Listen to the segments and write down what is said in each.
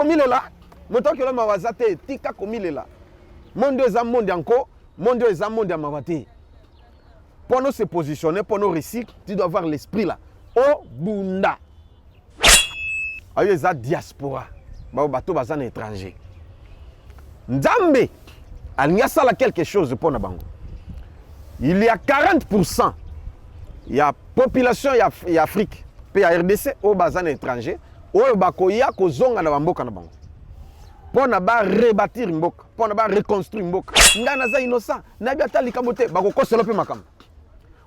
komilela moto ke lo mawazate tika komilela monde eza monde encore monde eza monde ya mawate pour nous se positionner pour nous réussir tu dois avoir l'esprit là oh bunda ayo eza diaspora ba bato baza na étranger Nzambe alinga sala quelque chose pour na bango il y a 40% il y a population ya Afrique pe ya RDC o baza na étranger oyo bakoya kozonga na bamboka na bango pona ba rebâtir mboka pona ba reconstruire mboka nga naza innocent na biata likambo te bakokosela pe makambo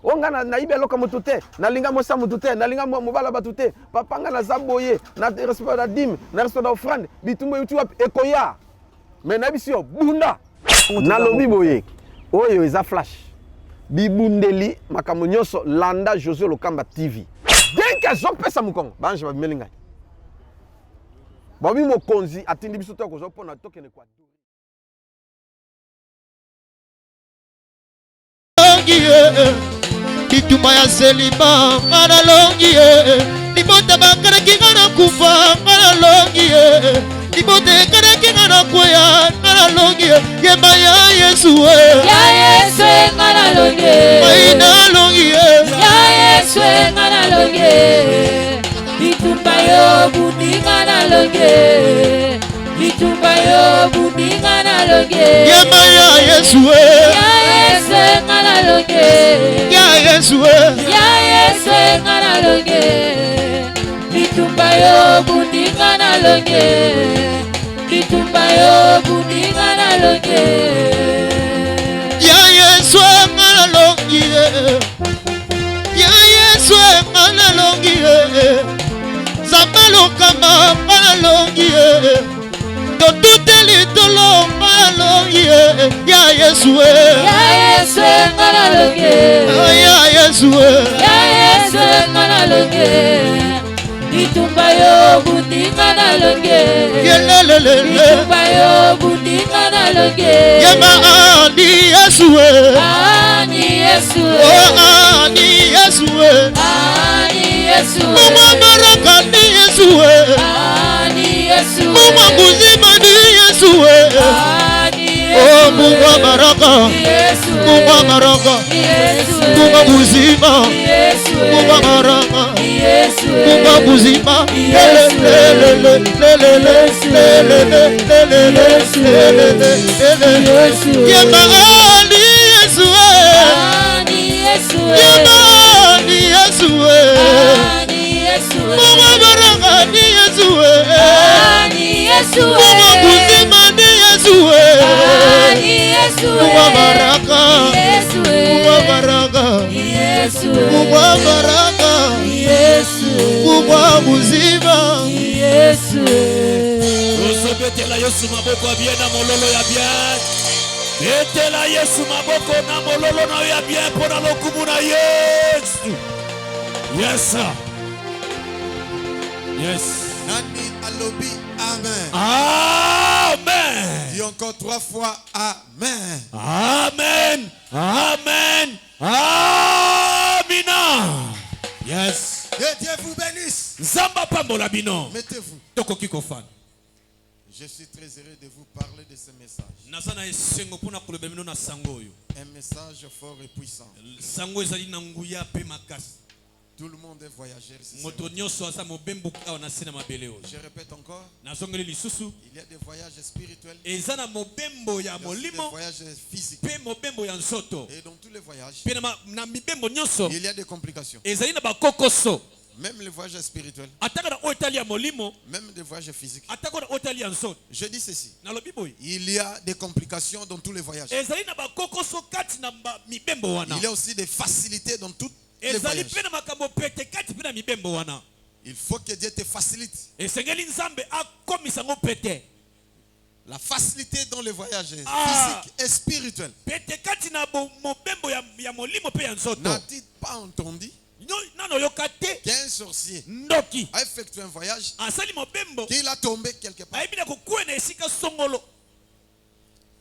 o nga na ibe loka mutu te na linga mosa mutu te na linga mobala batu te papa nga naza boye na respect da dîme na respect da offrande bitumbo yutu ekoya mais na bisio bunda na lobi boye oyo eza flash bibundeli makambo nyonso landa José Lokamba TV dès que zopesa mukongo banje bamelinga Babi mokonzi atindi biso to ko zopona tokene kwa Bituma ya selima ngana longi libota bakara kingana kufa ngana longi libote kana kingana koya ngana longi yemba ya Yesu ngana longi maina longi ya Yesu ngana longi Bitumba yo budinga na longe Bitumba yo budinga na longe Yema ya Yesu ngana longe Ya Yesu ngana longe Bitumba yo budinga na longe Bitumba yo budinga na longe Ya Yesu ngana longe Ya Yesu ngana longe Zamalo kama malongi do tuteli tolo malongi ya Yesu malongi ya Yesu malongi Bitumba yo budinga na longe Bitumba yo budinga na longe Yema ani Yesu ani Yesu Mama baraka ni Yesu Mama kuzima ni Yesu Oh Mungu baraka Mungu baraka Mungu kuzima Mungu baraka Mungu kuzima Yema ni Yesu Yema ni Yesu Mungu baraka ni Yesu Mungu kuzima ni Yesu Mungu baraka Mungu baraka Mungu baraka Mungu kuzima Betela Yesu maboko ya bien na mololo ya bien Betela Yesu maboko na mololo na ya bien pona lokumu na Yesu Yes sir Yes Nani alobi amen Amen Dis encore 3 fois amen Amen Amen Amina Yes Que Dieu vous bénisse Nzamba pambola bino Mettez-vous Toko kiko fan Je suis très heureux de vous parler de ce message. Un message fort et puissant. Tout le monde est voyageur. Je répète encore. Il y a des voyages spirituels. Et des voyages physiques. Et dans tous les voyages, il y a des complications. Même les voyages spirituels. Même des voyages physiques. Je dis ceci. Il y a des complications dans tous les voyages. Il y a aussi des facilités dans toutes les voyages. Il faut que Dieu te facilite. La facilité dans les voyages physiques et spirituels. N'a-t-il pas entendu qu'un sorcier a effectué un voyage qu'il a tombé quelque part?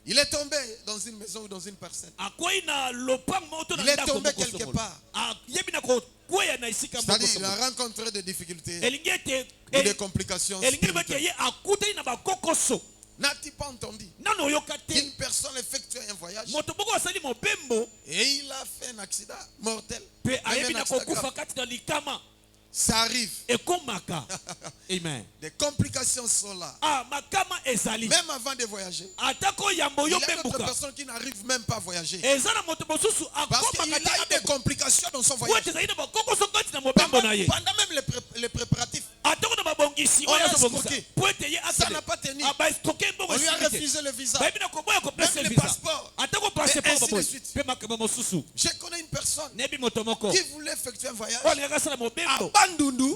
Il est tombé dans une maison ou dans une personne. Il est tombé quelque part. C'est-à-dire il a rencontré des difficultés et des complications spirituelles. N'as-tu pas entendu qu'une personne effectue un voyage et il a fait un accident mortel? Ça arrive. Amen. Des complications sont là. Même avant de voyager. Il y a d'autres personnes qui n'arrivent même pas à voyager. Parce qu'il a eu des complications dans son voyage. Pendant même les préparatifs. On l'a escroqué. Ça n'a pas tenu. On lui a refusé le visa. Même le passeport. Et ainsi de suite. Je connais une personne qui voulait effectuer un voyage à Bandundu.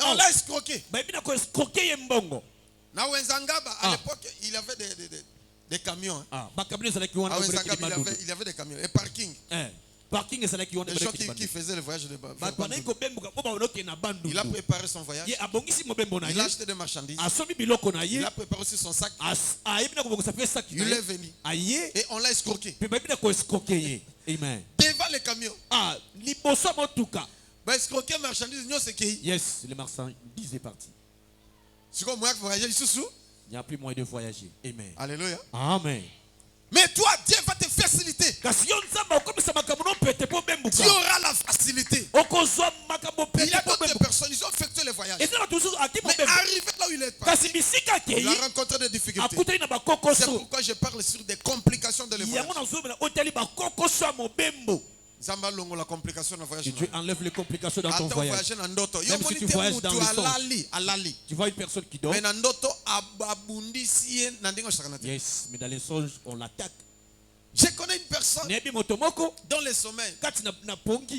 On l'a escroqué. Na Wenzangaba, à l'époque, il avait des camions. À Wenzangaba, il y avait des camions. Et parking. Les gens qui faisaient le voyage de Bandundu. Il a préparé son voyage. Il a acheté des marchandises. Il a préparé aussi son sac. Il est venu. Et on l'a escroqué. Amen. Devant les camions. Escroquer marchandises, c'est qui? Yes, le marchandise est parti. C'est comme moi qui voyage ici. Il n'y a plus moyen de voyager. Amen. Alléluia. Amen. Mais toi, Dieu va te faciliter. Tu auras la facilité. Il y a d'autres personnes, ils ont effectué le voyage. Mais arrivé là où il est parti, il a rencontré des difficultés. C'est pourquoi je parle sur des complications de le voyage. La complication de voyage. Si tu enlèves les complications dans ton voyage. Même si tu voyages dans le songe. Tu vois une personne qui dort. Yes, mais dans les songes, on l'attaque. Je connais une personne dans les sommeils.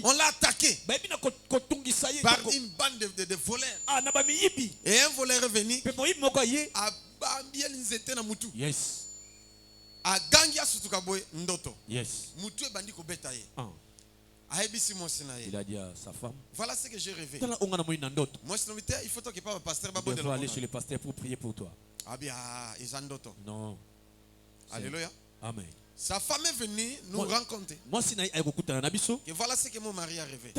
On l'a attaqué par une bande de voleurs. Et un voleur est venu. Yes. Yes. Il a dit à sa femme. Voilà ce que j'ai rêvé. Il faut que le pasteur aller chez le pasteur pour prier pour toi. Non. Alléluia. Amen. Sa femme est venue nous rencontrer. Et voilà ce que mon mari a rêvé.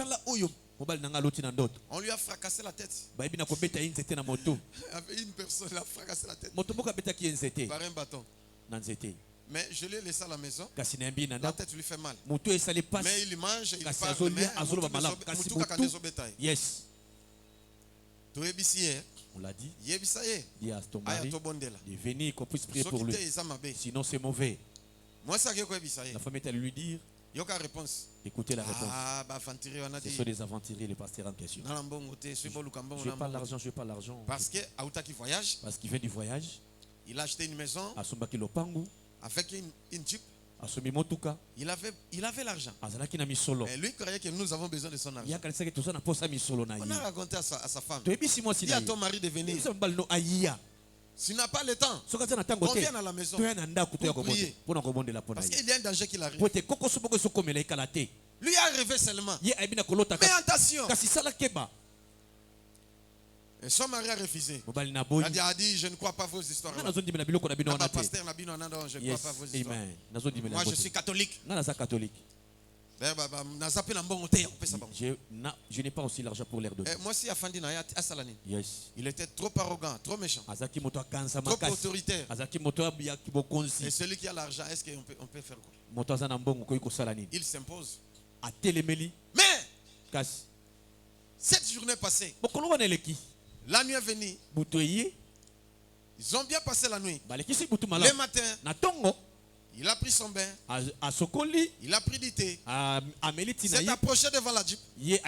On lui a fracassé la tête. Avec une personne, il a fracassé la tête par un bâton. Mais je l'ai laissé à la maison. La tête lui fait mal. Mais il mange, il parle. Yes. On l'a dit. Dis à ton mari de venir qu'on puisse prier pour lui. Sinon c'est mauvais. La femme est allée lui dire. Écoutez la réponse. Ce sont des aventuriers, les pasteurs en question. Je n'ai pas l'argent, je n'ai pas l'argent. Parce qu'il vient du voyage. Il a acheté une maison avec une Jeep. Il avait l'argent. Et lui croyait que nous avons besoin de son argent. On a raconté à sa femme. Dis à ton mari de venir. S'il n'a pas le temps, on vient à la maison pour prier. Parce qu'il y a un danger qui arrive. Lui a rêvé seulement. Mais attention. Et son mari a refusé. Il a dit, je ne crois pas vos histoires. Je ne crois pas vos histoires. Moi, je suis catholique. Je n'ai pas aussi l'argent pour l'air de moi aussi, il était trop arrogant, trop méchant, trop autoritaire. Et celui qui a l'argent, est-ce qu'on peut faire quoi? Il s'impose. Mais cette journée passée, la nuit est venue. Ils ont bien passé la nuit. Le matin, il a pris son bain. Il a pris du thé. Il s'est approché devant la Jeep. Il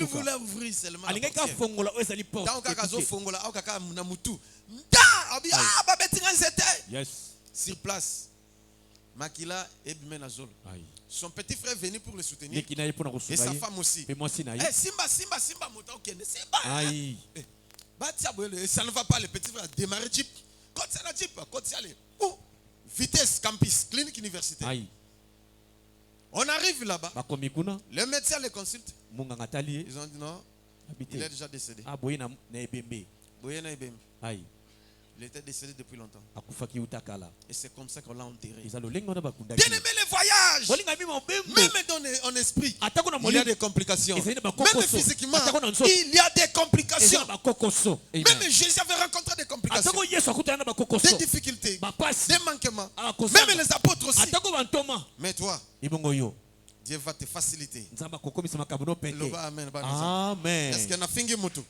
voulait ouvrir seulement la portière. Sur place, Makila et Bimenazol. Son petit frère est venu pour le soutenir. Et sa femme aussi. Simba, ça ne va pas, le petit frère a démarré Jeep. Quand c'est la Jeep, quand c'est allé. Vitesse campus, clinique universitaire. On arrive là-bas. Le médecin les consulte. Ils ont dit non, il est déjà décédé. Il était décédé depuis longtemps. akufaki utakala. Et c'est comme ça qu'on l'a enterré. Bien-aimé, les voyages. Même dans esprit, il y a des complications. Même physiquement, il y a des complications. Même Jésus avait rencontré des complications, des difficultés, des manquements. Même les apôtres aussi. Mais toi, Dieu va te faciliter. Amen. Amen. Est-ce qu'il y en a fingi mutu?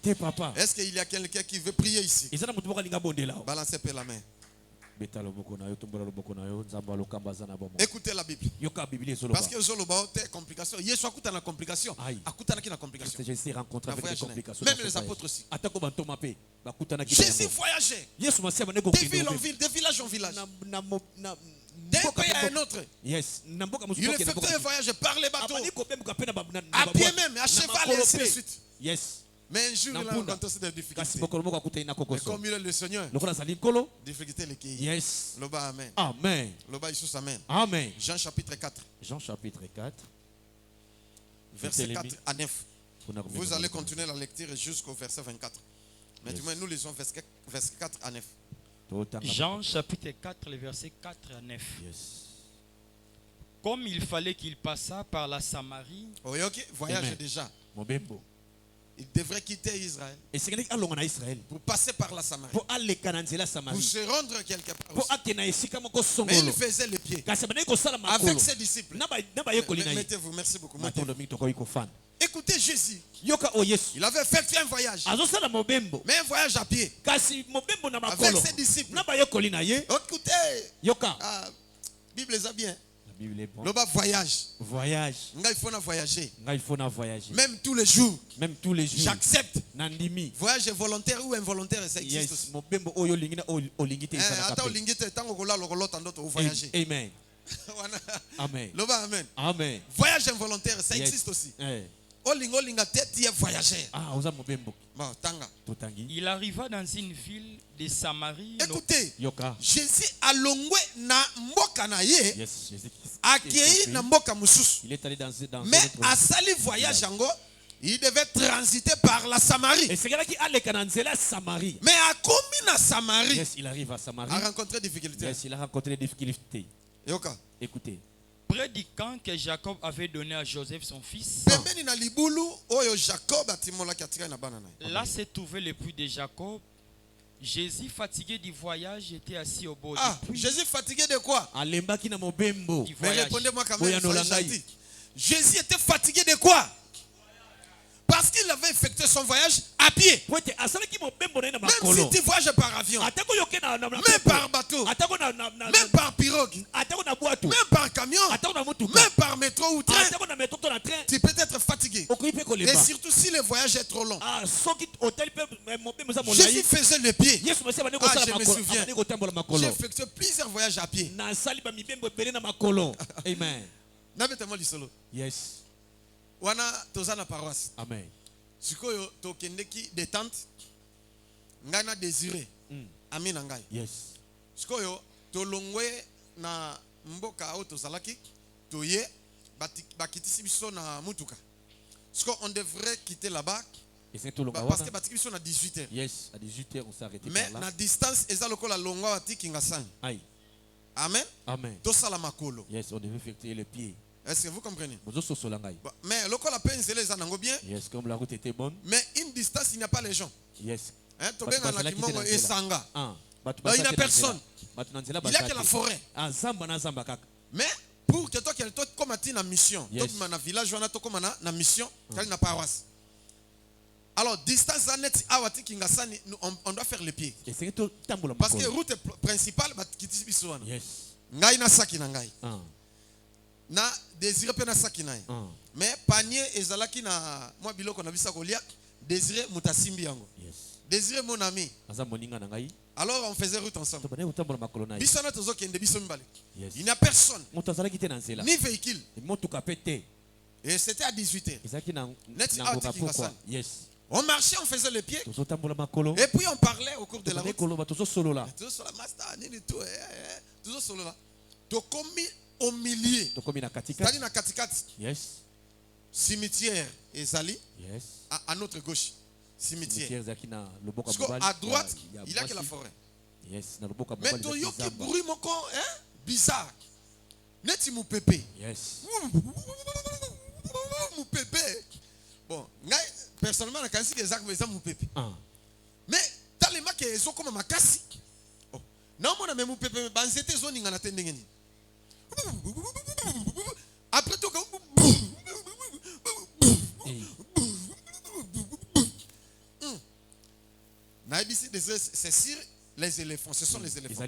Est-ce qu'il y a quelqu'un qui veut prier ici? Balancez peu la main. Écoutez la Bible. Parce que les complications. Jésus a eu complication. Jésus rencontré avec des complications. Même les apôtres aussi. Jésus voyageait de ville en ville, de village en village, d'un pays à un autre. Yes. Il effectuait un voyage par les bateaux, à pied même, à cheval et ainsi de suite. Yes. Mais un jour, il a rencontré des difficultés. Et comme il est le Seigneur, difficulté les pays. Yes. Loba Amen. Amen. Loba Isus Amen. Amen. Jean chapitre 4. Jean chapitre 4. Verset 4 à 9. Vous allez continuer la lecture jusqu'au verset 24. Maintenant, nous lisons verset 4 à 9. Jean chapitre 4, les versets 4 à 9. Yes. Comme il fallait qu'il passât par la Samarie. Oui, ok, voyage déjà. Il devrait quitter Israël pour passer par la Samarie, pour se rendre quelque part aussi. Mais il faisait les pieds avec ses disciples. Mettez-vous, merci beaucoup. Écoutez Jésus. Il avait fait un voyage, mais un voyage à pied avec ses disciples. Écoutez, Bible est bien. Le voyage. Il faut voyager. Même tous les jours. J'accepte. Voyage volontaire ou involontaire, ça existe aussi. Amen. Amen. Amen. Voyage involontaire, ça existe aussi. Il arriva dans une ville de Samarie. Écoutez, Jésus a longé na mboka na ye, accueilli na mboka mususu. Mais à sali voyage ango, il devait transiter par la Samarie. Mais à commis na Samarie, il arrive à Samarie. A rencontré des difficultés. Il a rencontré des difficultés. Écoutez. Près du camp que Jacob avait donné à Joseph son fils. Là se trouvait le puits de Jacob. Jésus, fatigué du voyage, était assis au bord du puits. Jésus fatigué de quoi? Mais répondez-moi quand même. Jésus était fatigué de quoi? Parce qu'il avait effectué son voyage à pied. Même si tu voyages par avion, même par bateau, même par pirogue, même par camion, même par métro ou train, tu peux être fatigué. Et surtout si le voyage est trop long. Jésus faisait le pied. Je me souviens. J'ai effectué plusieurs voyages à pied. Amen. Yes. Wana tozana paroisse. Amen. Sikoyo tokendeki détente. Ngana désiré. Amina ngai. Yes. Sikoyo tolongwe na mboka au tozalaki toye bakitisi biso na mutuka. Siko on devrait quitter là-bas. Parce que batiki biso na 18h. Yes, à 18h on s'est arrêté. Mais na distance eza lokola longwa wati kingasani. Aïe. Amen. Amen. Tosala makolo. Yes, on devait effectuer le pied. Est-ce que vous comprenez? Mais le col à peine c'est les anangos bien. Yes, comme la route était bonne. Mais une distance, il n'y a pas les gens. Yes. Hein, il n'y a personne. Il n'y a que la forêt. Mais pour que toi qui es comme une mission, toi qui es dans village, tu es comme une mission, tu es dans paroisse. Alors, distance on doit faire les pieds. Parce que la route principale, yes. Ngai na saki na ngai. Na désiré pe na saki na. Mais panier ezalaki na moi biloko na bisa kolia désiré mutasimbi yango. Yes. Désiré mon ami. Alors on faisait route ensemble. Bisana tozo kende biso mbale. Il n'y a personne. Ni véhicule. Et c'était à 18h. Yes. On marchait, on faisait le pied. Et puis on parlait au cours de la route. Au milieu. Yes. Cimetière Ezali. Yes. À notre gauche. Cimetière. À à droite, il n'y a que la forêt. Yes, mais to yoki bruit moko bizarre. Neti mu pepe. Yes. Mu pepe. Bon, personnellement, je pense que c'est mon pépé. Mais, tellement que ils ont comme ma casse. Non, mon ami, mon pépé, c'était zone dans la tête. Après tout, c'est sur les éléphants. Ce sont les éléphants.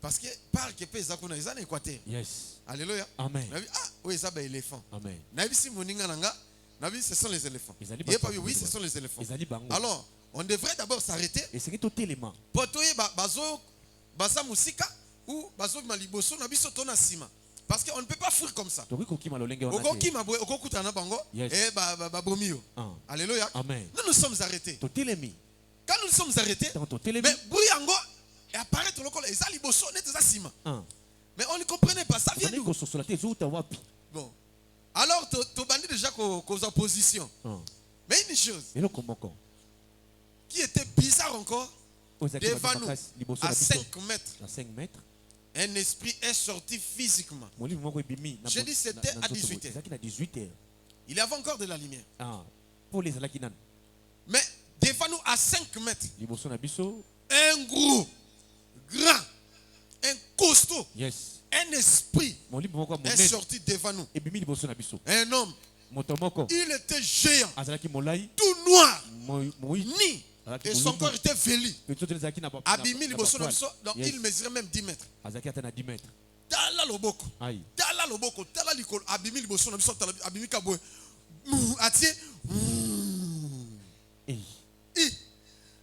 Parce que par que ils ont un équateur. Yes. Alléluia. Amen. Ah, oui, ça c'est éléphant. Amen. Ce sont les éléphants. Oui, ce sont les éléphants. Alors, on devrait d'abord s'arrêter. Et c'est tout élément. Pour toi, baza musika ou bazo maliboso na biso tona sima. Parce qu'on ne peut pas fuir comme ça. Alléluia. Amen. Nous sommes arrêtés. Quand nous sommes arrêtés, mais Bouyango apparaît tout le monde. Mais on ne comprenait pas. Ça vient d'où? Bon. Alors, tu bandis déjà qu'aux oppositions. Mais une chose qui était bizarre encore, devant nous, à 5 mètres, un esprit est sorti physiquement. J'ai dit c'était à 18h. Il y avait encore de la lumière. Mais devant nous, à 5 mètres, un gros, grand, un costaud, un esprit est sorti devant nous. Un homme. Il était géant, tout noir, ni, et son corps était velu. Donc il mesurait même 10 mètres. Tala loboko, tala loboko, tala likolo, abimi liboso na biso, abimi kabwe, atie,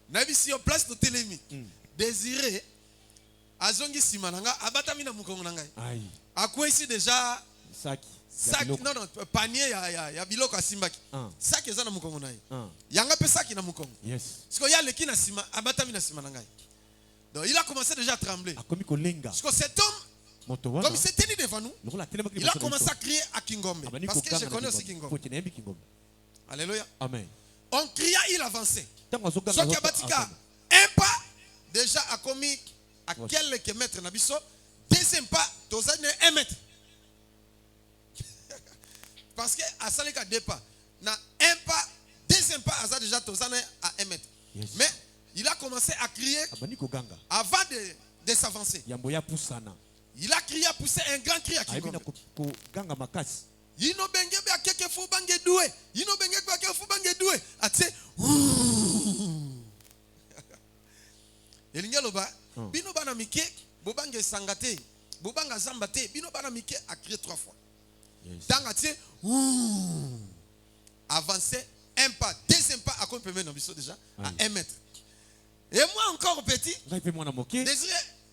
Nabi si en place de télémi, désiré, azongi simananga, abatami na mukongo nangai. A quoi ici déjà sac, non, panier ya biloko asimbaki. Sac eza na mukongo nai. Yanga pe sac na mukongo. Yes. Parce que ya leki na sima, abatami na sima nangai. Donc il a commencé déjà à trembler. Parce que cet homme, comme il s'est tenu devant nous, il a commencé à crier à Kingombe. Parce que je connais aussi Kingombe. Alléluia. Amen. On cria, il avançait. Soit qui a bâti un pas, déjà a commis à quelques mètres nabiso. Deuxième pas, tozane 1 mètre. Parce que à Salika 2 pas, na un pas, deuxième pas, a déjà tozane à 1 mètre. Mais il a commencé à crier avant de s'avancer. Il a crié, poussé un grand cri à Kingombe. Yino benge be akeke fu bange doué. Yino benge be akeke fu bange doué. Atse. Elinga loba. Bino bana mike, bobange sangate, bobanga zambate, bino bana mike a crié 3 fois. Dans atse. Avancer un pas, deuxième pas à combien de mètres déjà à 1 mètre. Et moi encore petit. Désiré.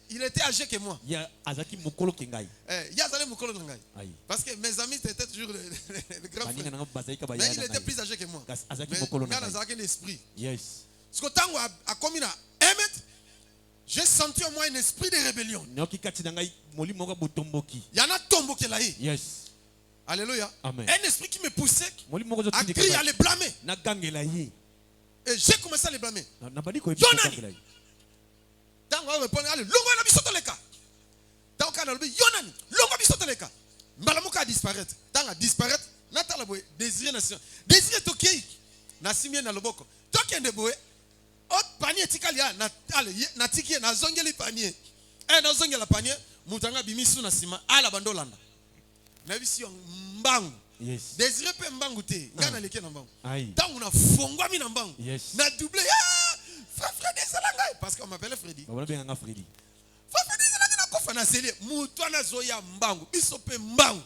Il était âgé que moi. Il y a Azaki Mukolo Kengai. Il y a Azali Mukolo Kengai. Parce que mes amis étaient toujours les grands frères. Mais il était plus âgé que moi. Mais il y a Azaki l'esprit. Yes. Parce que tant à combien 1 mètre, j'ai senti au moins un esprit de rébellion. Il y en a tombeau qui est là. Yes. Alléluia. Amen. Un esprit qui me poussait à crier, à les blâmer. Et j'ai commencé à les blâmer. Yonani. Tant qu'on répond, allez, l'ongo na biso toleka. Tant qu'on a le yonani, l'ongo biso toleka. Mbalamuka a disparaître. Tant a disparaître, natala boy désiré nation. Désiré tokei. Na simie na loboko. Toki ende boy. Ot panier tikalia na ale na tiki na zongeli panier. Na zongela panier, mutanga bimisu na sima ala bandolanda. Na bisi mbangu. Yes. Désiré pe mbangu te. Ngana leke na mbangu. Tant on a fongwa mi na mbangu. Yes. Na doublé. Freddy Salangai, parce qu'on m'appelle Freddy. Freddy Salangai na kofa na seli. Mutwana zoya mbangu. Bisope mbangu.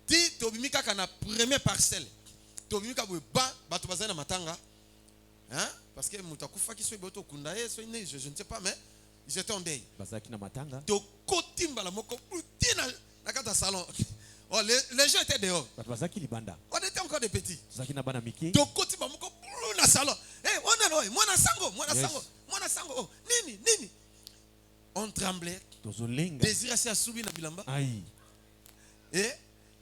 Ti tobimika kana première parcelle. Tobimika boy ba bato bazana matanga. Hein? Parce que mutakufa ki so boto kundaye so ne je ne sais pas mais ils étaient en deuil. Bazaki na matanga. To kotimba la moko putina na kata salon. Oh les gens étaient dehors. Bazaki libanda. On était encore des petits. Bazaki na bana miki. To kotimba moko na salon. Mwana sango, oh, nini. On tremblait. Désiré à soubi na bilamba. Et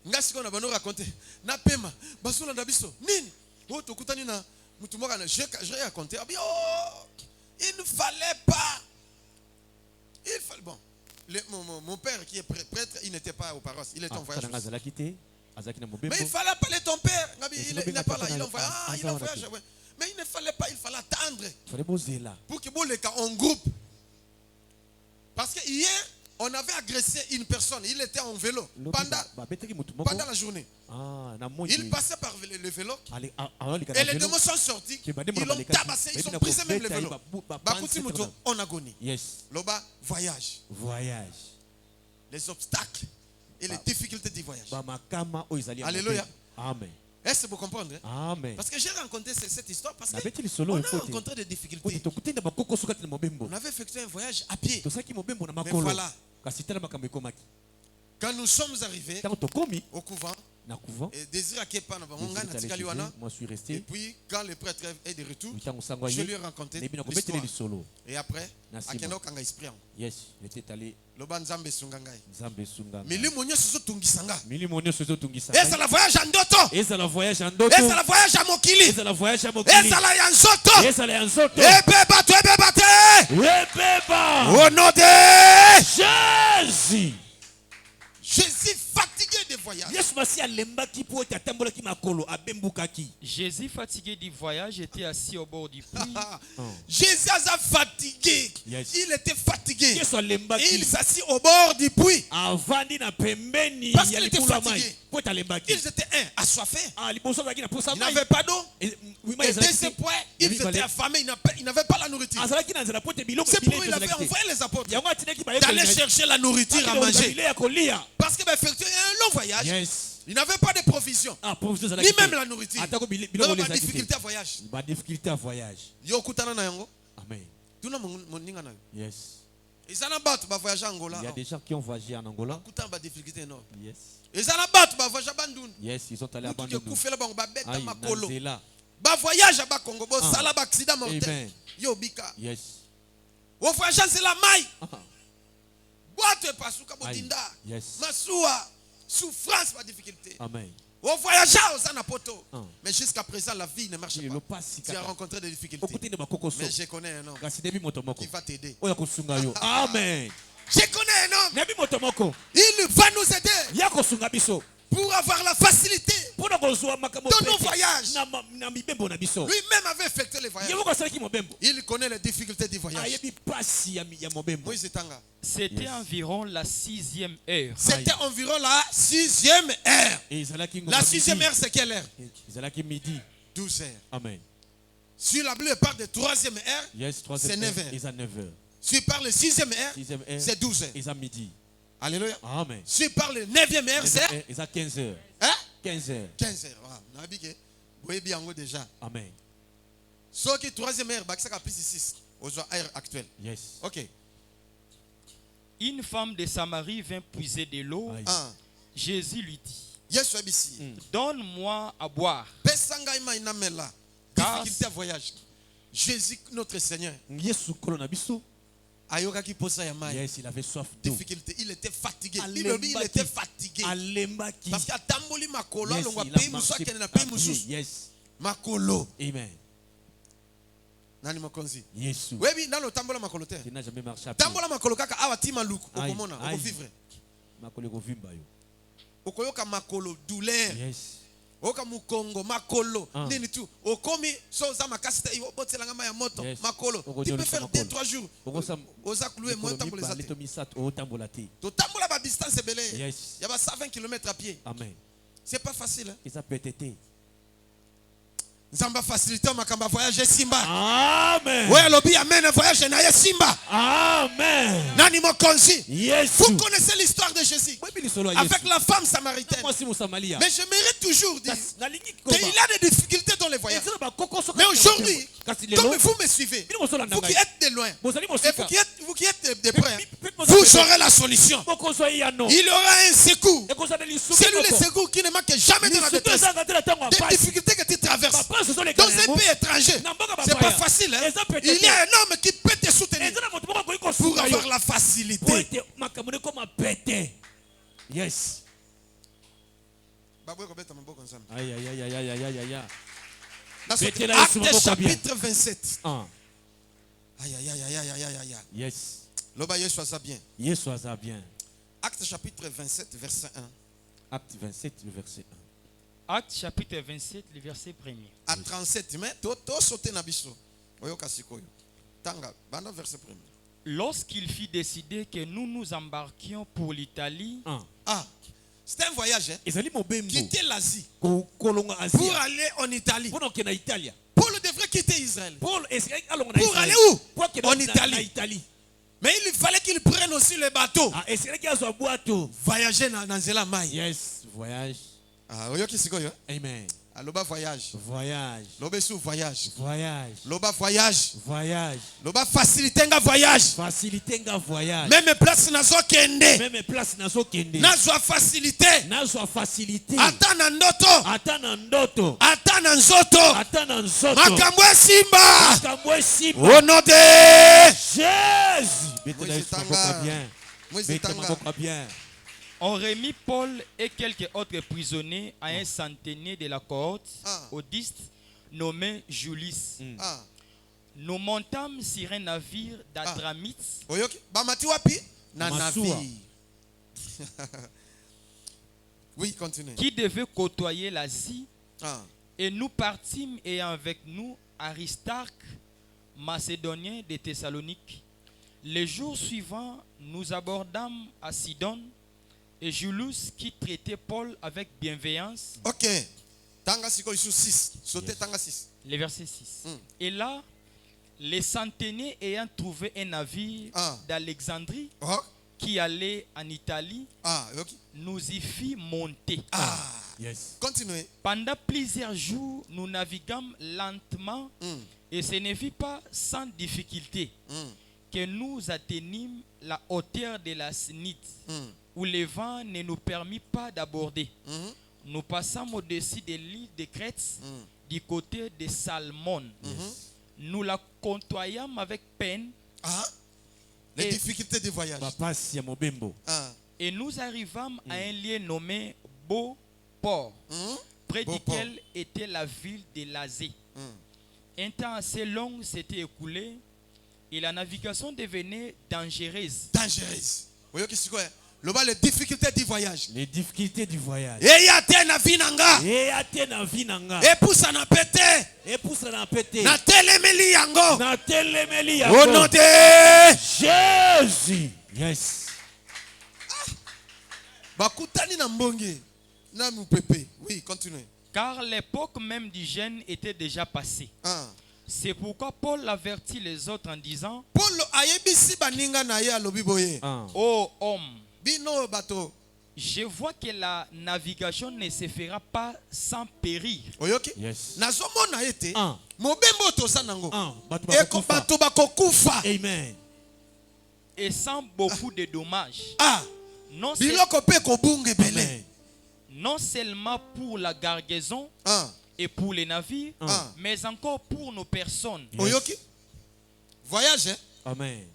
ngasi ko na bano raconter. Na pema, basula na biso. Nini? Oh tokutani na mutumoka na je raconter. Oh, Il ne fallait pas. Bon, mon père qui est prêtre, il n'était pas au paroisse, il était en voyage. Mais il ne fallait pas ton père. Il n'est pas là, il est en voyage. Il est en voyage. Mais il ne fallait pas, il fallait attendre. Pour qu'il y ait en groupe. Parce que hier, on avait agressé une personne. Il était en vélo pendant la journée. Il passait par le vélo. Et les démons sont sortis. Ils l'ont tabassé. Ils ont brisé même le vélo. En agonie. Loba, voyage. Les obstacles et les difficultés du voyage. Alléluia. Amen. Est-ce que vous comprenez? Amen. Parce que j'ai rencontré cette histoire parce qu'on a rencontré des difficultés. On avait effectué un voyage à pied. Mais voilà. Quand nous sommes arrivés au couvent, et Désir Akepa, moi je suis resté. Et puis quand le prêtre est de retour, je lui ai raconté l'histoire. Et après, Akeno Kanga esprit. Yes, j'étais allé. Loba Nzambe Sungangai. Nzambe Sungangai. Milimonyo Soso Tungisanga. Milimonyo Soso Tungisanga. Et ça la voyage en Doto. Et ça la voyage en Doto. Et ça la voyage à Mokili. Et ça la voyage à Mokili. Et ça la Yanzoto. Et ça la Yanzoto. Et Beba to Beba te. Et Beba. Au nom de Jésus. Je suis fatigué de voyage. Jésus fatigué du voyage était assis au bord du puits. Jésus a fatigué. Yes. Il était fatigué. Et il s'assit au bord du puits. Parce qu'il était fatigué. Ils étaient assoiffés. Ils n'avaient pas d'eau. Et deuxième point, ils étaient affamés. Ils n'avaient pas la nourriture. C'est pourquoi il avait envoyé les apôtres d'aller chercher la nourriture à manger. Parce qu'il avait effectué un long voyage. Yes. Il n'avait pas de provision. Ni même la nourriture. Donc, ma difficulté à voyage. Amen. Yes. Il y a des gens qui ont voyagé en Angola. Yes. Yes, ils sont allés à Bandundu. Voyage à Congo, sala accident mortel. Yo bika. Yes. Au voyage c'est la maille. Boite pasuka bodinda. Yes. Masua, souffrance, pas difficulté. Amen. Au voyage aux anapoto. Mais jusqu'à présent la vie ne marche pas. Tu as rencontré des difficultés. Mais je connais un homme qui va t'aider. Amen. Je connais un homme. Il va nous aider. Pour avoir la facilité dans nos voyages. Lui-même avait effectué les voyages. Il connaît les difficultés du voyage. C'était environ la 6e heure. C'était environ la 6e heure. La 6e heure, c'est quelle heure? Midi. 12 heures. Amen. Sur la Bible parle de 3e heure, yes, c'est 9 heures. Si il parle de 6e heure, c'est 12 heures. Midi. Alléluia. Amen. Si il parle de 9e heure, c'est 15 heures. Hein? 15 heures. 15 heures. Vous voyez bien déjà. Amen. Sauf que 3e heure, c'est plus de 6 aux heures actuelles. Yes. Ok. Une femme de Samarie vint puiser de l'eau. Jésus lui dit, donne-moi à boire. Difficulté à voyage. Jésus, notre Seigneur. Yes, il avait soif d'eau. Difficulté. Il était fatigué. Il était fatigué. Parce qu'il a tamboli makolo. Yes. Makolo. Amen. Nani mokonzi. Yesu. Oui, dans le tambola makolo te. Il n'a jamais marché à pied. Tambola makolo kaka awati maluku. Okomona, okovivre. Makolo kovimba yo. Okoyoka makolo douleur. Yes. Oka mukongo makolo nini tu okomi so za makasita yo botelanga ma ya moto makolo tu peux faire 2-3 jours oza clouer moi tambola za to tambola ba distance belé ya ba 120 km à pied. Amen. C'est pas facile hein. Et ça peut être Nzamba facilité makamba voyage Simba. Amen. Ouais lobi amen voyage na Simba. Amen. Nani mokonzi. Yes. Vous connaissez l'histoire de Jésus avec la femme samaritaine. Mais je mérite toujours dire qu'il a des difficultés dans les voyages. Mais aujourd'hui, comme vous me suivez, vous qui êtes de loin et vous qui êtes de près, vous aurez la solution. Il y aura un secours. C'est lui le secours qui ne manque jamais dans la détresse. Des difficultés que tu traverses dans un pays étranger, c'est pas facile. Hein? Il y a un homme qui peut te soutenir pour avoir la facilité. Yes. Aïe, aïe, aïe, aïe, aïe, aïe, aïe. Acte chapitre 27. Aïe, aïe, aïe, aïe, aïe, aïe, aïe. Yes. Loba Yeshua ça bien. Yeshua ça bien. Acte chapitre 27, verset 1. Acte 27, le verset 1. Acte chapitre 27, le verset 1er. À 37, mais to sauté na biso. Oyo kasikoyo. Tanga, banda verset 1er. Lorsqu'il fut décidé que nous nous embarquions pour l'Italie. Ah, c'était un voyage. Quitter l'Asie. Pour aller en Italie. Paul devrait quitter Israël. Pour aller où? En Italie. Mais il fallait qu'il prenne aussi le bateau. Voyager dans Zela Mai. Yes, voyage. Ah, oyo kisikoyo. Amen. Loba voyage. Voyage. Loba sous voyage. Voyage. Loba voyage. Voyage. Loba faciliter nga voyage. Faciliter nga voyage. Même place nazo kende. Même place nazo kende. Nazo faciliter. Nazo faciliter. Atana ndoto. Atana ndoto. Atana nzoto. Atana nzoto. Makambo simba. Makambo simba. Au nom de Jésus. Bien. On remit Paul et quelques autres prisonniers à un centenier de la cohorte, Odiste, nommé Julius. Nous montâmes sur un navire d'Adramite oui, continue. Qui devait côtoyer l'Asie. Et nous partîmes ayant avec nous Aristarque, macédonien de Thessalonique. Les jours suivants, nous abordâmes à Sidon. Et Julius qui traitait Paul avec bienveillance. Ok. Tanga siko 6. Sauter tanga 6. Le verset 6. Et là, les centeniers ayant trouvé un navire d'Alexandrie qui allait en Italie, nous y fit monter. Yes. Continuez. Pendant plusieurs jours, nous naviguâmes lentement et ce ne fut pas sans difficulté que nous atteignîmes la hauteur de la Snite. Où le vent ne nous permit pas d'aborder. Nous passâmes au-dessus de l'île de Crète, du côté de Salmon. Nous la côtoyâmes avec peine. Les difficultés du voyage. Et nous arrivâmes à un lieu nommé Beau-Port, près duquel était la ville de Lazée. Un temps assez long s'était écoulé et la navigation devenait dangereuse. Les difficultés du voyage. Les difficultés du voyage. Et yatena vinanga. Et poussa na pété. Na telemeli yango. Au nom de Jésus. Yes. Bakutani na mbonge. Na mupepe. Oui, continuez. Car l'époque même du jeûne était déjà passée. C'est pourquoi Paul avertit les autres en disant: Paul ayebisi baninga na ye alobi boye. Ô homme, Bino bateau. Je vois que la navigation ne se fera pas sans périr. Oyoki? Yes. Nazomona ete. Mobembo toza nango. Bato bakokufa. Amen. Et sans beaucoup de dommages. Non, biloko pe kobunge belé. Non seulement pour la gargaison et pour les navires, mais encore pour nos personnes. Yes. Oyoki? Voyage, hein? Amen.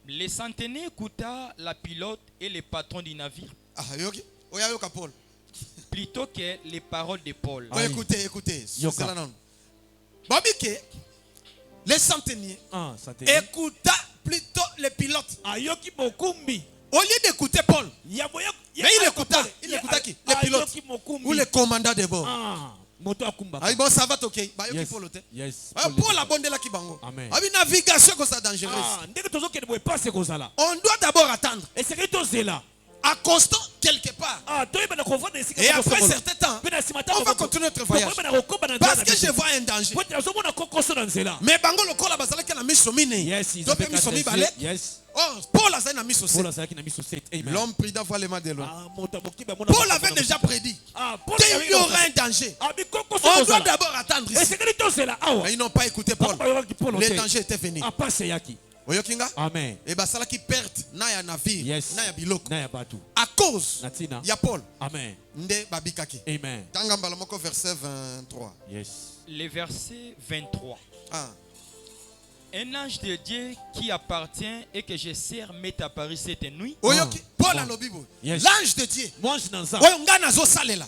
Les centeniers écouta la pilote et le patron du navire. Paul. Plutôt que les paroles de Paul. Écoutez. Babike, les centeniers écouta plutôt les pilotes. Au lieu d'écouter Paul, mais il écouta qui? Les pilotes ou les commandants de bord. Bon, ça va toquer. Yes. Paul a bondé la kibango. Amen. Navigation comme ça dangereuse. On doit d'abord attendre. À constant quelque part. Et après un certain temps, on va continuer notre voyage. Parce que je vois un danger. Mais bango le kola basala qui na misomine. Yes. Paul a na miso. L'homme prie d'avoir les mains de l'homme. Paul avait déjà prédit qu'il y aura un danger. On doit d'abord attendre ici. Mais ils n'ont pas écouté Paul. Le danger était venu. Oyokinga? Amen. Et basala qui perte na ya navire, yes. na ya biloko. Na ya batu. À cause ya Paul. Amen. Nde babikaki. Amen. Tanga mbalamoko verset 23. Yes. Le verset 23. Un ange de Dieu qui appartient et que je sers m'est apparu cette nuit. Oyoki, Paul a l'obibo. L'ange de Dieu. Oyonga nazo salela.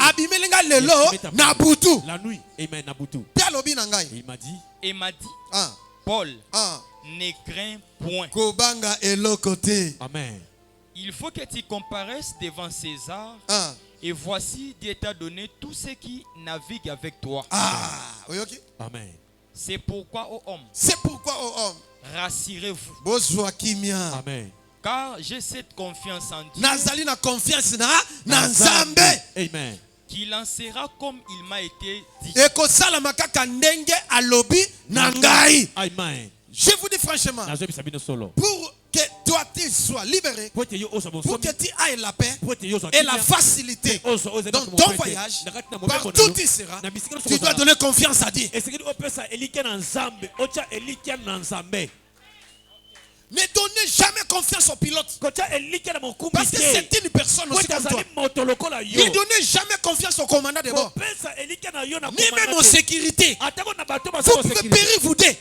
Abimelenga lelo na butu. La nuit. Amen na butu. Pia lobi na ngai. Il m'a dit. Et m'a dit. Paul ne craint point. Kobanga elokote. Amen. Il faut que tu comparaisses devant César. Et voici, Dieu t'a donné tous ceux qui naviguent avec toi. Oui, ok. Amen. C'est pourquoi, ô homme, c'est pourquoi, ô homme, rassurez-vous. Bozwa kimia. Amen. Car j'ai cette confiance en Dieu. Nazali na confiance na Nzambe. Amen. Qu'il en sera comme il m'a été dit. Eko salama kaka ndenge alobi na ngai. Amen. Je vous dis franchement, pour que toi tu sois libéré, pour que tu ailles la paix et la facilité dans ton voyage, partout tu seras, tu dois donner confiance à Dieu. Ne donnez jamais confiance au pilote. Parce que c'est une personne aussi comme toi. Ne donnez jamais confiance au commandant de bord. Ni même aux sécurités. Vous pouvez périr vous deux.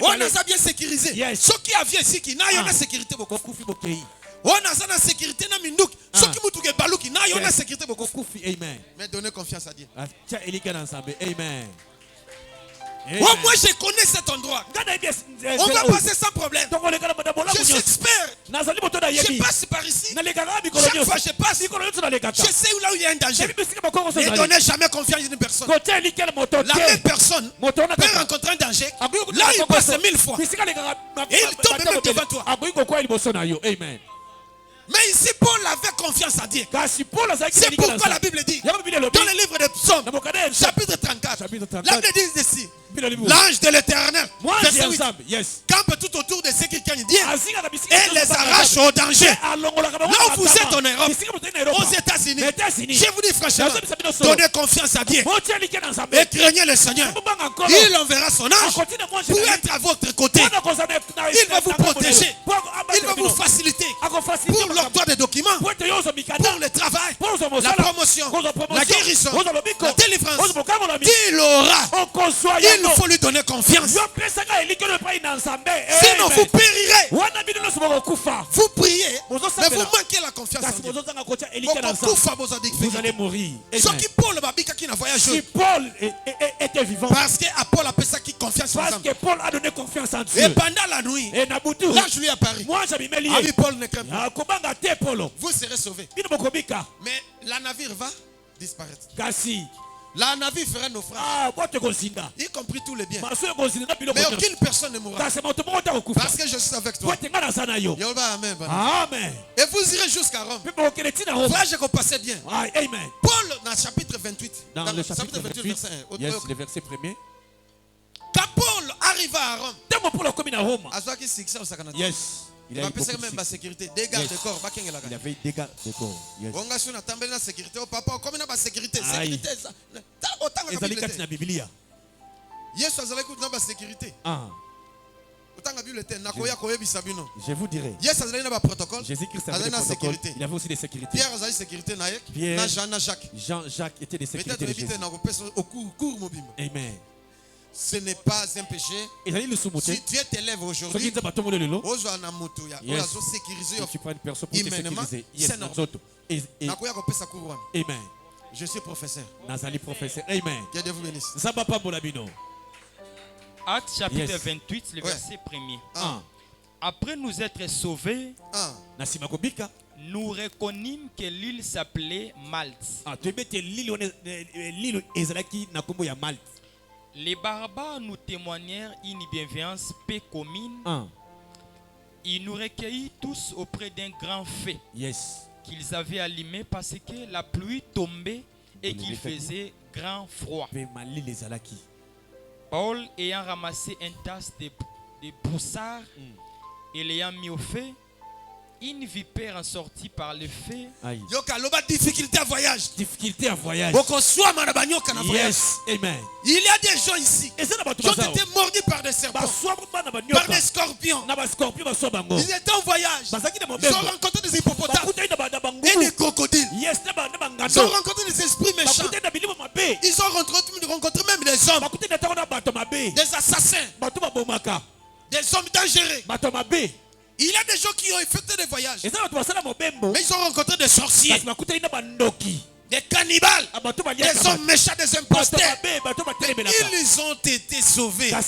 On les a bien sécurisés. Ceux qui avaient ici, qui n'ont pas sécurité. On a la sécurité na minduk. Ceux qui mutuke baluki na yo na sécurité beaucoup. Amen. Mais donnez confiance à Dieu. Amen. Oh, moi je connais cet endroit. On va passer sans problème. Je suis expert. Je passe par ici. Chaque fois je passe. Je sais où là où il y a un danger. Ne donnez jamais confiance à une personne. La même personne peut rencontrer un danger. Là il passe 1000 fois. Et il tombe même devant toi. Amen. Mais ici, Paul avait confiance à Dieu. C'est pourquoi la Bible dit, dans le livre des Psaumes, chapitre 34, la Bible dit ici, l'ange de l'Éternel, verset 8, campe tout autour de ceux qui craignent Dieu et les arrache au danger. Là où vous êtes en Europe, aux États-Unis, je vous dis franchement, donnez confiance à Dieu et craignez le Seigneur. Il enverra son ange pour être à votre côté. Il va vous protéger. Il va vous faciliter pour l'octroi des documents, pour le travail, la promotion, la guérison, la délivrance. Il aura. Il faut lui donner confiance. Sinon vous périrez. Vous priez, mais vous manquez la confiance en Dieu. Vous allez mourir. Ce qui Paul n'a voyagé. Si Paul était vivant, parce que Paul a ça qui confiance en Dieu. Parce que Paul a donné confiance en Dieu. Et pendant la nuit, là je lui ai apparu. Moi j'avais mis Paul ne craint pas. Polo. Vous serez sauvés. Mais la navire va disparaître. La navire fera naufrage. Y compris tous les biens. Mais aucune personne ne mourra. Parce que je suis avec toi. Amen. Et vous irez jusqu'à Rome. Là, je passais bien. Amen. Paul, dans le chapitre 28. Dans le chapitre 28, verset 1. Le verset 1er. Quand Paul arriva à Rome. Yes. Il a même la sécurité. Des gardes de corps. Il avait des gardes de corps. Yes. On a sur la sécurité. Oh papa, comme il a la sécurité. Sécurité. Autant que la Bible. Yes, vous allez écouter la sécurité. Autant que le je vous dirai. Yes, vous allez avoir protocole. Jésus-Christ avait des protocoles. Il avait aussi des sécurités. Pierre avait sécurité. Pierre, Jacques. Jean-Jacques était des sécurités de Jésus. Amen. Ce n'est pas un péché. Si Dieu t'élève aujourd'hui, tu prends une personne pour te sécuriser. Amen. Je suis professeur. Nazali professeur. Amen. Que Dieu vous bénisse. Acte chapitre 28, le verset 1er. Après nous être sauvés, nous reconnûmes que l'île s'appelait Malte. Les barbares nous témoignèrent une bienveillance peu commune. Ils nous recueillirent tous auprès d'un grand feu qu'ils avaient allumé parce que la pluie tombait et qu'il faisait grand froid. Paul ayant ramassé une tasse de broussard et l'ayant mis au feu, une vipère en sortit par le feu. Difficulté à voyage. Difficulté à voyage. Yes. Amen. Il y a des gens ici qui ont été mordus par des serpents, par des scorpions. Ils étaient en voyage. Ils ont rencontré des hippopotames et des crocodiles. Ils ont rencontré des esprits méchants. Ils ont rencontré même des hommes, des assassins, des hommes dangereux. Il y a des gens qui ont effectué des voyages. Mais ils ont rencontré des sorciers, des cannibales, des hommes méchants, des imposteurs. Ils ont été sauvés à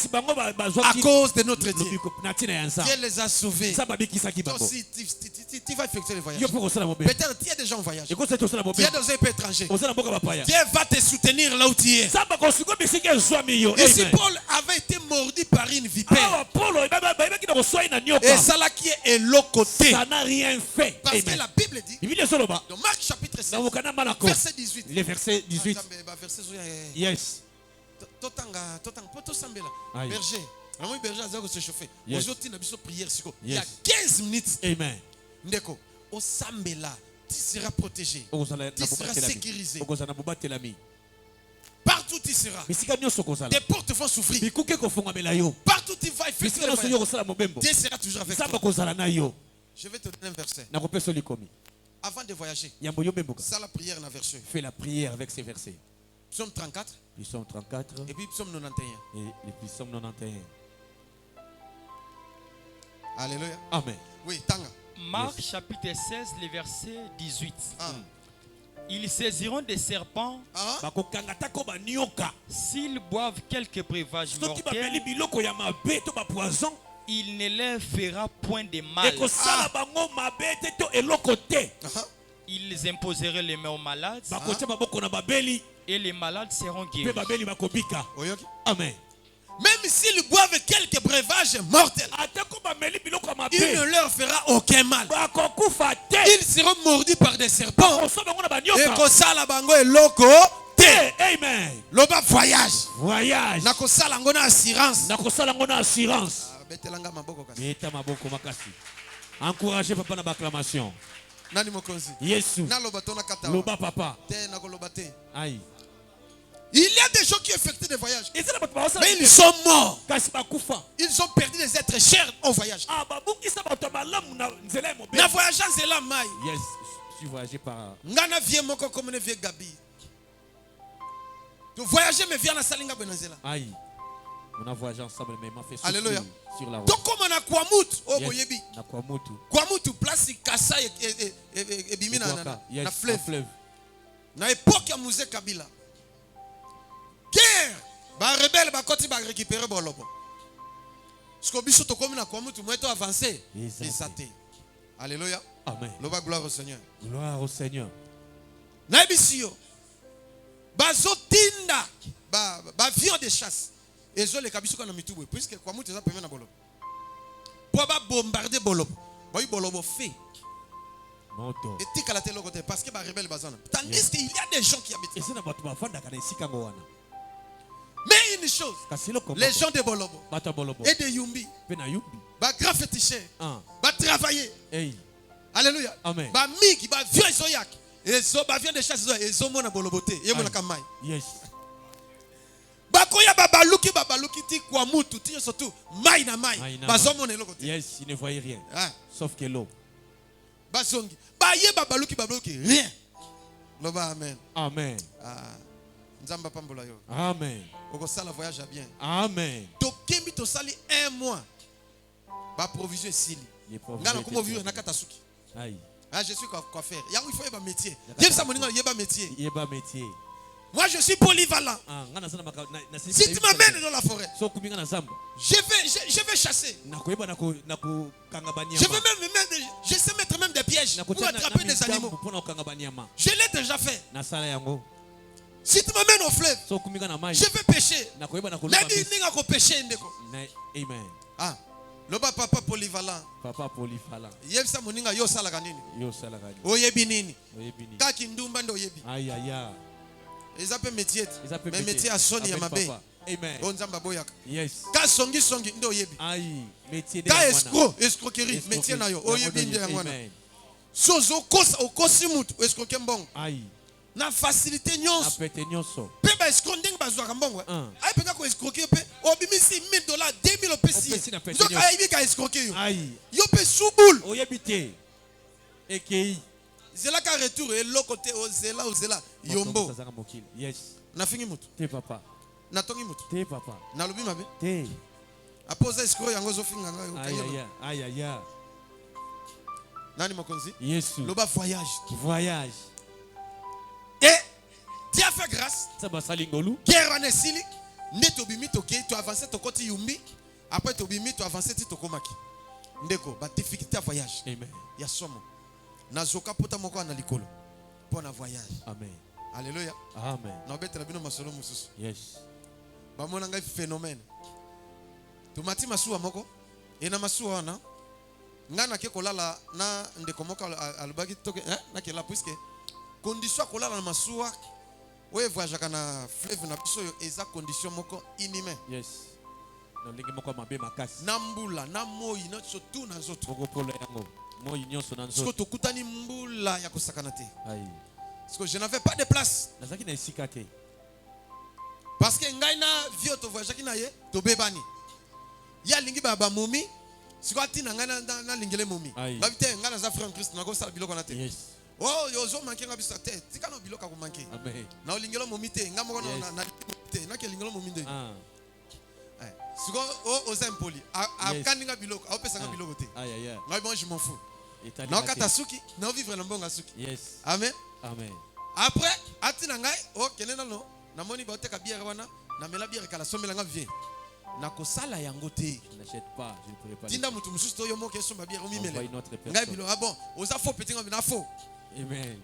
cause de notre Dieu. Dieu les a sauvés. Toi aussi, tu vas effectuer le voyage. Peut-être tu es déjà en voyage. Tu es dans un pays étranger. Dieu va te soutenir là où tu es. Ici, Paul avait été mordu par une vipère. Et ça là qui est l'autre côté. Ça n'a rien fait. Parce que la Bible dit, dans Marc chapitre 16, verset 18. Le verset 18. Yes. Berger. Il y a 15 minutes. Amen. Ndeko, au Sambela, tu seras protégé. Tu seras sécurisé. Partout tu seras. Tes portes vont s'ouvrir. Partout tu vas effectuer le voyage. Dieu sera toujours avec toi. Je vais te donner un verset. Avant de voyager, ça la prière dans verset. Fais la prière avec ces versets. Psaume 34. Psaume 34. Et puis psaume 91. Et psaume 91. Alléluia. Amen. Oui, Tanga. Marc chapitre 16, le verset 18. Ils saisiront des serpents s'ils boivent quelques breuvages mortels. Il ne leur fera point de mal. Ils imposeraient les mains aux malades et les malades seront guéris. Amen. Même s'ils boivent quelques breuvages mortels, il ne leur fera aucun mal. Ils seront mordus par des serpents. Et kosala bango eloko te. Amen. Loba voyage. Voyage. Na kosala ngona assurance. Betelanga maboko kasi. Beta maboko makasi. Encouragez papa na acclamation. Nani mokonzi? Yesu. Na loba tona kata. Loba papa. Te na koloba te. Aïe. Il y a des gens qui effectuent des voyages. Mais ils sont morts. Ils ont perdu des êtres chers au voyage. Na voyage zela mai. Yes, je suis voyagé par. Ngana vie moko comme ne vie Gabi. Tu voyager mais viens na salinga benazela. Aïe. On a voyagé ensemble mais il m'a fait Alléluia. Sur la route. Donc comme on a Kwamutu, oh boyebi. Na Kwamutu. Kwamutu place Kassa et bimina na fleuve. Na époque ya Mouzé Kabila. Guerre. Ba rebelle ba koti ba récupérer bolobo. Parce biso to comme na Kwamutu moto avancer. Exacté. Alléluia. Amen. Loba gloire au Seigneur. Gloire au Seigneur. Na bisio. Bazotinda ba avion de chasse. Et zo le kabiso kana mitubwe puisque Kwamutu za pemena bolobo. Pour ba bombarder bolobo. Boy bolobo fait. Moto. Et tika la télé côté parce que ba rebelle bazana. Tandis qu'il y a des gens qui habitent. Et c'est na batu ba fanda kana isika ngwana. Mais une chose, les gens de Bolobo et de Yumbi, va grand féticher, va travailler. Alléluia. Amen. Va migi, va vieux soyak. Et so va vieux de chasse et so mona boloboté. Et mona kamai. Yes. Bakoya babaluki ti kwa mutu ti surtout mai na mai. Ba so mona eloko. Yes, il ne voyait rien. Sauf que l'eau. Ba songi. Ba ye babaluki rien. Loba amen. Amen. Nzamba pambola yo. Amen. Oko sala voyage à bien. Amen. To kembi to sali 1 mois. Ba provision sili. Ngana komo vivre na katasuki. Aïe. Ah, je suis coiffeur. Il faut y métier. Dieu ça mon il y a métier. Il y a métier. Moi je suis polyvalent. Si tu m'amènes dans la forêt, je vais chasser. Je sais mettre même des pièges pour attraper des animaux. Je l'ai déjà fait. Si tu m'amènes au fleuve, je vais pêcher. Amen. Ah, loba papa polyvalent. Papa polyvalent. Yebisa moninga yo sala kanini? Yo sala kanini? Oyebi nini? Oyebi nini? Kaki ndumba ndo oyebi. Aïe aïe aïe. Ils appellent métier. Mais métier à Sony ya mabe. Amen. Onzamba boyaka. Yes. Ka songi ndo oyebi. Aïe, métier de ka escroquerie, métier na yo oyebi nde ngwana. Sozo kosa okosi mutu escroquer mbongo. Aïe. Na facilité nyonso. Na pete nyonso. Pe ba escroquer bazwa mbongo. Ai peka ko escroquer pe obimisi $1000, $2000 pesi. Zo ka ibi ka escroquer yo. Aïe. Yo pe subul. Oyebi te. Ekei. Zela ka retour et l'autre côté ozela yombo. Yes. Na fingi mutu. Te papa. Na tongi mutu. Te papa. Na lobi mabe. Te. Apoza escroc yango zo finga ngayo. Aïe aïe aïe. Nani mokonzi? Yesu. Loba voyage. Voyage. Et Dieu a fait grâce. Ça va salingolu. Guerre en esili. nde tobimi toke to avancer to koti yumbi après tobimi to avancer ti to komaki ndeko ba difficulté à voyage Amen. ya somo na zoka pota moko na likolo pour na voyage. Amen. Alléluia. Amen. Na betela bino masolo mususu. Yes. Ba mona ngai phénomène tomati masuwa moko ena masuwa wana ngana ke kolala na ndeko moko alobaki toke na ke la puisque condition kolala na masuwa oye voyage kana fleuve na biso yo eza condition moko inhumaine. Yes. Na ndenge moko mabe makasi. Na mbula na moi na surtout na nzoto. Boko polo yango. Moi nyonso na nzoto. Parce que tokutani mbula ya kosakana te. Aïe. Parce que je n'avais pas de place. Nazaki na esika te. Parce que ngai na vieux to voyage ki na ye to bebani. Ya lingi baba momi. Siko atina ngai na lingele momi. Ba bité ngai na za frère en Christ na ko sala biloko na te. Yes. Oh yozo manke nga bisa te. Tika no biloko ko manke. Amen. Na lingelo momi te nga moko na te na ke lingelo momi nde. Ah. Siko oza impoli. A kaninga biloko, a opesa nga biloko te. Aïe aïe. Ngai bon je m'en fous. Na kata suki, na vivre na mbonga suki. Yes. Amen. Amen. Après, atina ngai, kene nano, na moni ba oteka bière wana, na mela bière kala somela nga vie. Na kosala yango te. Je n'achète pas, je ne pourrai pas. Tinda mutu mususu to yo moke somba bière omi mele. Ngai Ngai bilo, ah bon, oza faux petit nga bina faux. Amen.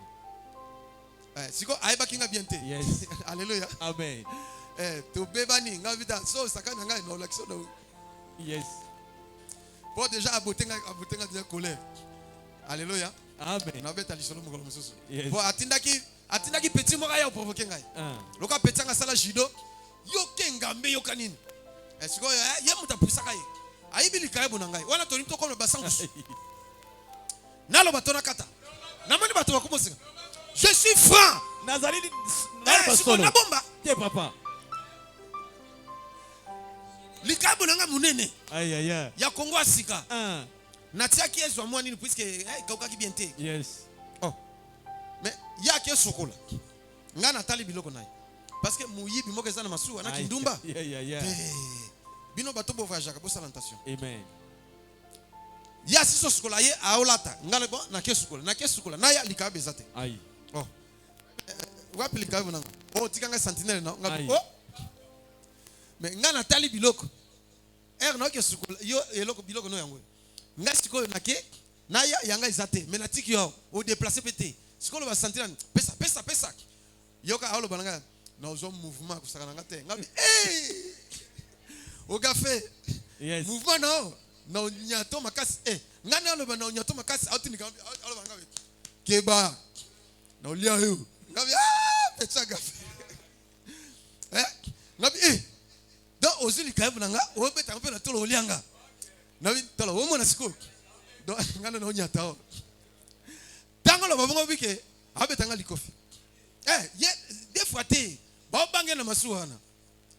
Siko aiba kinga bien te. Yes. Alléluia. Amen. To bebani nga vita so sakana ngai no l'action no. Yes. Pour déjà abotenga déjà colère. Alléluia. Amen. Na beta lisolo mokolo mususu. Yes. Bon atindaki petit moko ya provoquer ngai. Loka petit nga sala judo. Yo kengambe yo kanini. Siko ye muta pusaka ye. Ayibi kaibu na ngai. Wana toni to comme basangus. Nalo batona kata. Na mani bato bakomosinga. Je suis franc. Nazali siko na bomba. Te papa. Likabu na nga munene. Aïe aïe aïe. Ya Kongo asika. Natiaki ezwa mwa nini puisque kaukaki bien te. Yes. Oh. Mais ya ke sokola. Nga natali biloko nayi. Parce que muyibi moko ezana masuwa na kindumba. Yeah. Bino bato bo voyage ka bosa lantation. Amen. Ya siso sokola ye aolata. Nga le bon na ke sokola. Na ya likabu ezate. Aïe. Oh. Wapi likabu nanga. Oh tikanga sentinelle na. Nga oh. Mais nga natali biloko. Na ke sokola yo eloko biloko no yango. Nga sikoyo nake na ya yanga izate mais natiki yo o déplacer pété sikolo ba sentir pesa yoka alo bananga na ozo mouvement kusaka nga te ngabi o café yes mouvement na nyato makasi nga na alo bana nyato makasi auti nikambi alo bananga keba na olia yo ngabi pesa café ngabi donc ozili kaibu nanga o beta mpe na tolo olianga nabi tolo wo mona siko do ngana no nyata o tango lo babongo bike abetanga likofi ye des fois te ba bange na masuwana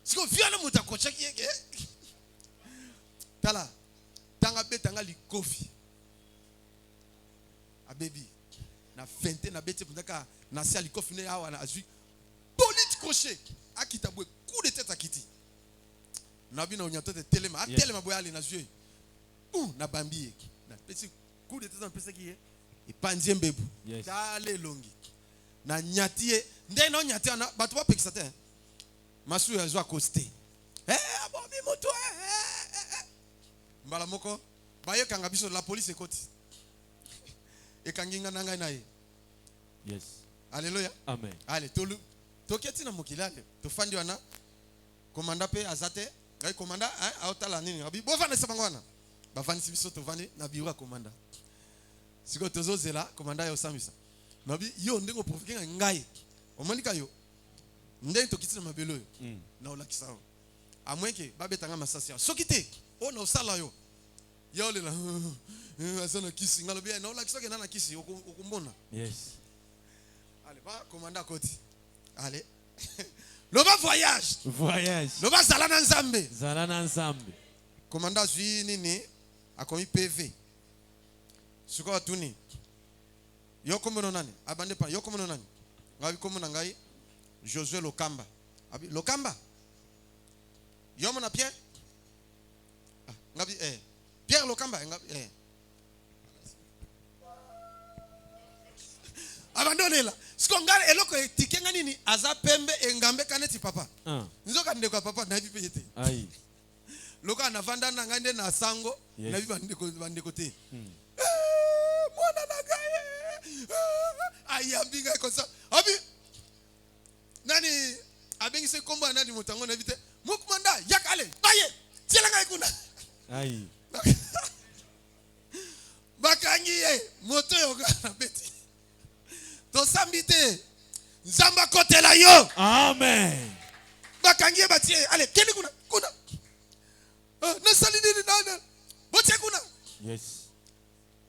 siko viana muta kocha kiyeke tala tanga betanga likofi abebi na fente na bete pundaka na sia likofi ne awa na azui polite crochet akita bwe coup de tête akiti nabi na onyato te telema atelema boya ali na zui na bambi na petit coup de tête en pesa ki e panzie mbebu dale longi na nyatie nde no nyatie na bato ba pekisa te masu ya zo akoste abomi moto mbala moko baye kanga biso la police ekoti ekanginga nanga na ye yes alléluia amen allez tolu toketi na mokilale to fandi wana komanda pe azate ngai komanda aotala nini abi bovana sabangwana bavandisi biso tovandi na biro ya komanda siko tozozela komanda ya osambisa nabi yo ndenge oprovoke ngai omonika yo ndenge tokiti na mabelo yo na olakisa yo amweke babetanga masasi soki te o na osala yo yo lela azana kisi ngalobi na olakisa ke na kisi okumbona yes allez ba komanda koti allez loba voyage loba zala na nzambe komanda zui nini akomi PV suko atuni yoko mono nani abande pa yoko mono nani ngabi komo na ngai Josué Lokamba abi Lokamba yomo na Pierre ngabi Pierre Lokamba ngabi abandonela siko ngale eloko tikenga nini aza pembe engambe kaneti papa nzoka de quoi papa na vie pété. Aïe. Loka na vanda na ngande na sango na vie bande côté. Mwana na gaye. Aïe ambinga comme ça. Abi. Nani abengi se komba nani motango na vite. Mukmanda yakale. Baye. Tiela ngai kuna. Aïe. Bakangi moto yoga na beti. To sambite. Nzamba kote la yo. Amen. Bakangi batie. Allez, keni kuna. Na salini ni nana. Botie kuna. Yes.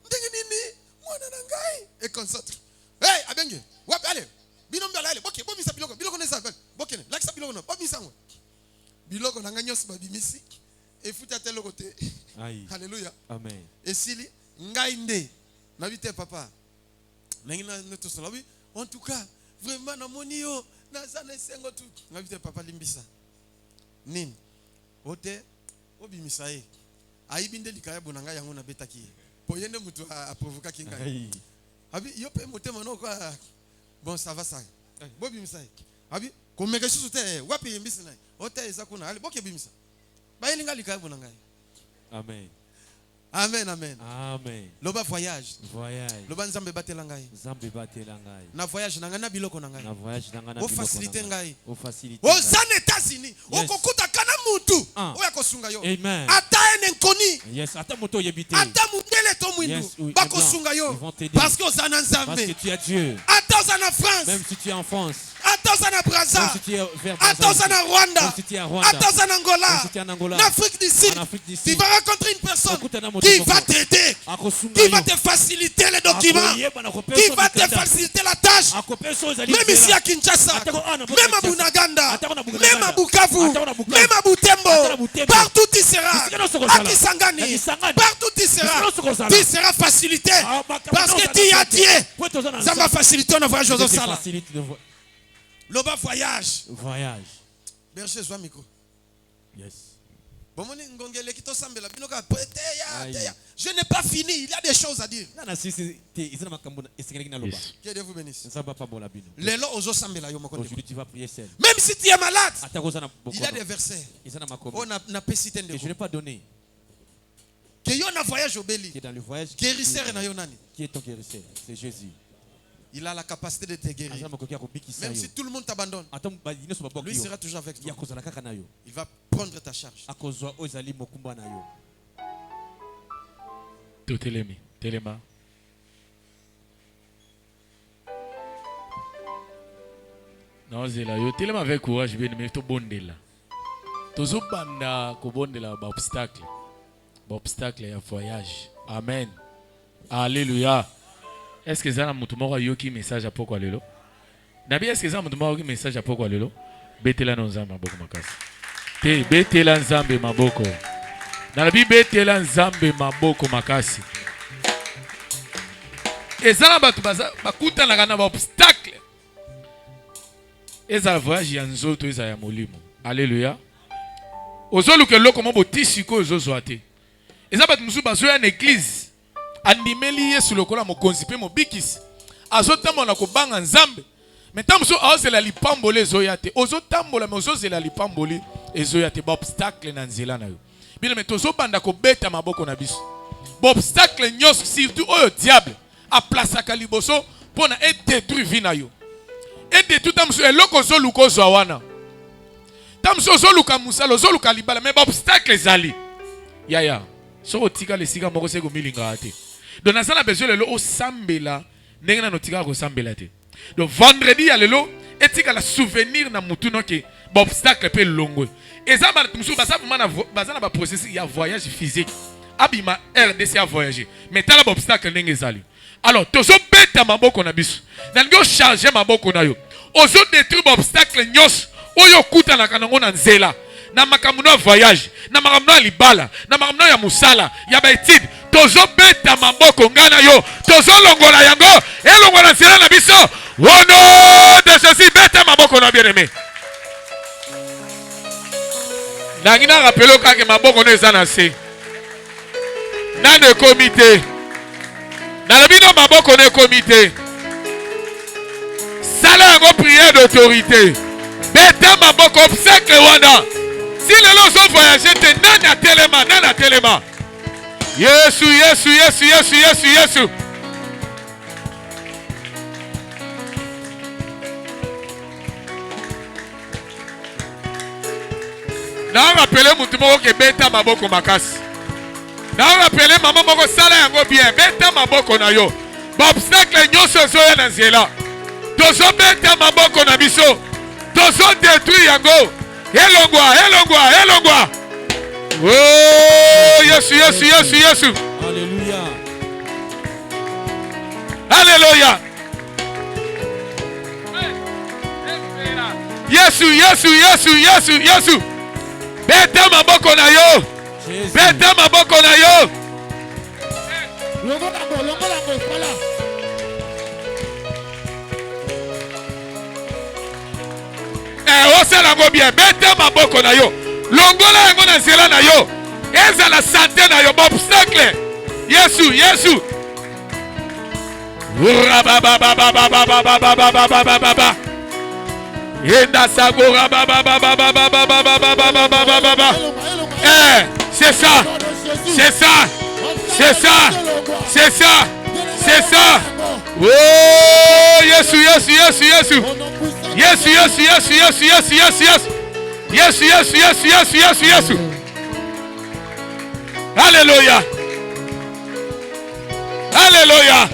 Ndenge nini? Mwana na ngai. E concentre. Hey, abenge. Wapi allez. Binombe allez. Boke, bomisa biloko. Biloko nesa appelle. Bokene. Lakisa biloko no. Bomisa ngo. Biloko na nganyos babimisi. E futa telo côté. Aïe. Alléluia. Amen. Et sili ngai nde. Na vite papa. Nangina neto solabi. En tout cas, vraiment na moni yo na zana sengo tu. Na vite papa limbisa. Nini? Ote obimisa ye. Aibinde likaya bonanga yango na betaki. Poyende mutu a provoquer kinga. Abi yo pe motema no kwa. Bon ça va ça. Bobimisa ye. Abi ko meka susu te wapi yimbisa na. Ote ezakuna. Ali boke bimisa. Ba yelinga likaya bonanga. Amen. Amen, amen. Amen. Loba voyage. Voyage. Loba nzambe batela ngai. Nzambe batela ngai. Na voyage nanga na biloko na ngai. Na voyage nanga na biloko. O faciliter ngai. O faciliter. O zane États-Unis. O kokuta kana mutu. O yakosunga yo. Amen. Ata enenkoni. Yes, ata moto yebite. Ata mundele to mwindu. Bakosunga yo. Parce que ozana nzambe. Parce que tu es Dieu. Ata ozana France. Même si tu es en France. Ata ozana Brazza. Même si tu es vers Brazza. Ata ozana Rwanda. Même si tu es à Rwanda. Ata ozana Angola. Même si tu es en Angola. En Afrique du Sud. Tu vas rencontrer une personne qui va t'aider. Qui va te faciliter les documents. Qui va te faciliter la tâche. Même ici à Kinshasa. Même à Bunaganda. Même à Bukavu. Même à Butembo. Partout tu seras. À Kisangani. Partout tu seras. Tu seras facilité. Parce que tu as Dieu. Ça va faciliter nos voyages aux salles. Loba voyage. Voyage. Berger, sois micro. Yes. Je n'ai pas fini, il y a des choses à dire. Que Dieu vous bénisse. Aujourd'hui tu vas prier seul. Même si tu es malade, il y a des versets. Je n'ai pas donné. Qui est dans le voyage. Qui est ton guérisseur? C'est Jésus. Il a la capacité de te guérir. Même si tout le monde t'abandonne, lui sera toujours avec toi. Il va prendre ta charge. Telema. Non, c'est là. Yo telema avec courage, bien mais to bondela. Tozo banda ko bondela ba obstacle. Ba obstacle ya voyage. Amen. Alléluia. Est-ce que ça a un yoki message à pourquoi lelo? Nabi est-ce que ça a un message à pourquoi lelo? Betela nzamba maboko makasi. Te betela nzambe maboko. Nabi betela nzambe maboko makasi. Ezala batu bakuta na kana ba obstacle. Ezala voyage ya nzoto ezala ya molimo. Alléluia. Ozoluke loko mo botisi ko ozozwate. Ezala batu musu bazo ya église. Andimeli Yesu lokola mokonzi pe mobikisi azotambola ko banga nzambe metamso azela lipambole ezoyate ozotambola me ozozela lipambole ezoyate ba obstacle na nzela na yo bino metozo banda ko beta maboko na biso ba obstacle nyos surtout oyo diable a placaka liboso pona e détruire vie na yo e détruire tamso eloko zoluko zwana tamso zoluka musalo zoluka libala me ba obstacle zali ya so tika le sika moko seko milinga ate. Donc na sana besoin lelo o sambela ndenge na notika ko sambela te. Donc vendredi ya lelo etika la souvenir na mutu no ke ba obstacle pe longwe. Eza ba musu ba sa bazana ba processus ya voyage physique. Abima RDC a voyager. Mais tala ba obstacle ndenge zali. Alors tozo beta maboko na biso. Na ngo charger maboko na yo. Ozo détruire ba obstacle nyos oyo kuta na kanango na nzela. Na makambo na voyage, na makambo na libala, na makambo ya musala, ya ba étude, tozo beta maboko ngana yo, tozo longola yango, elongola nzela na biso. Au nom de Jésus, beta maboko na bien-aimé. Nangina rappelo kake maboko no ezana se. Na de comité. Na la bino maboko no comité. Sala yango prière d'autorité. Beta maboko obstacle wana. Si les gens ont voyagé, nana telema. Yesu. Na rappelé mutu moko ke beta maboko makasi. Na rappelé maman moko sala yango bien. Beta maboko na yo. Ba obstacle nyonso zoya na nzela. Tozo beta maboko na biso. Tozo détruire yango. Elongwa. Oh, Yesu. Alléluia. Yesu. Beta maboko na yo. Longola, voilà. Osala yango bien. Beta maboko na yo. Longola yango na nzela na yo. Eza la santé na yo. Obstacle. Yesu. Yenda sagora c'est ça. Oh, Yesu. Alléluia.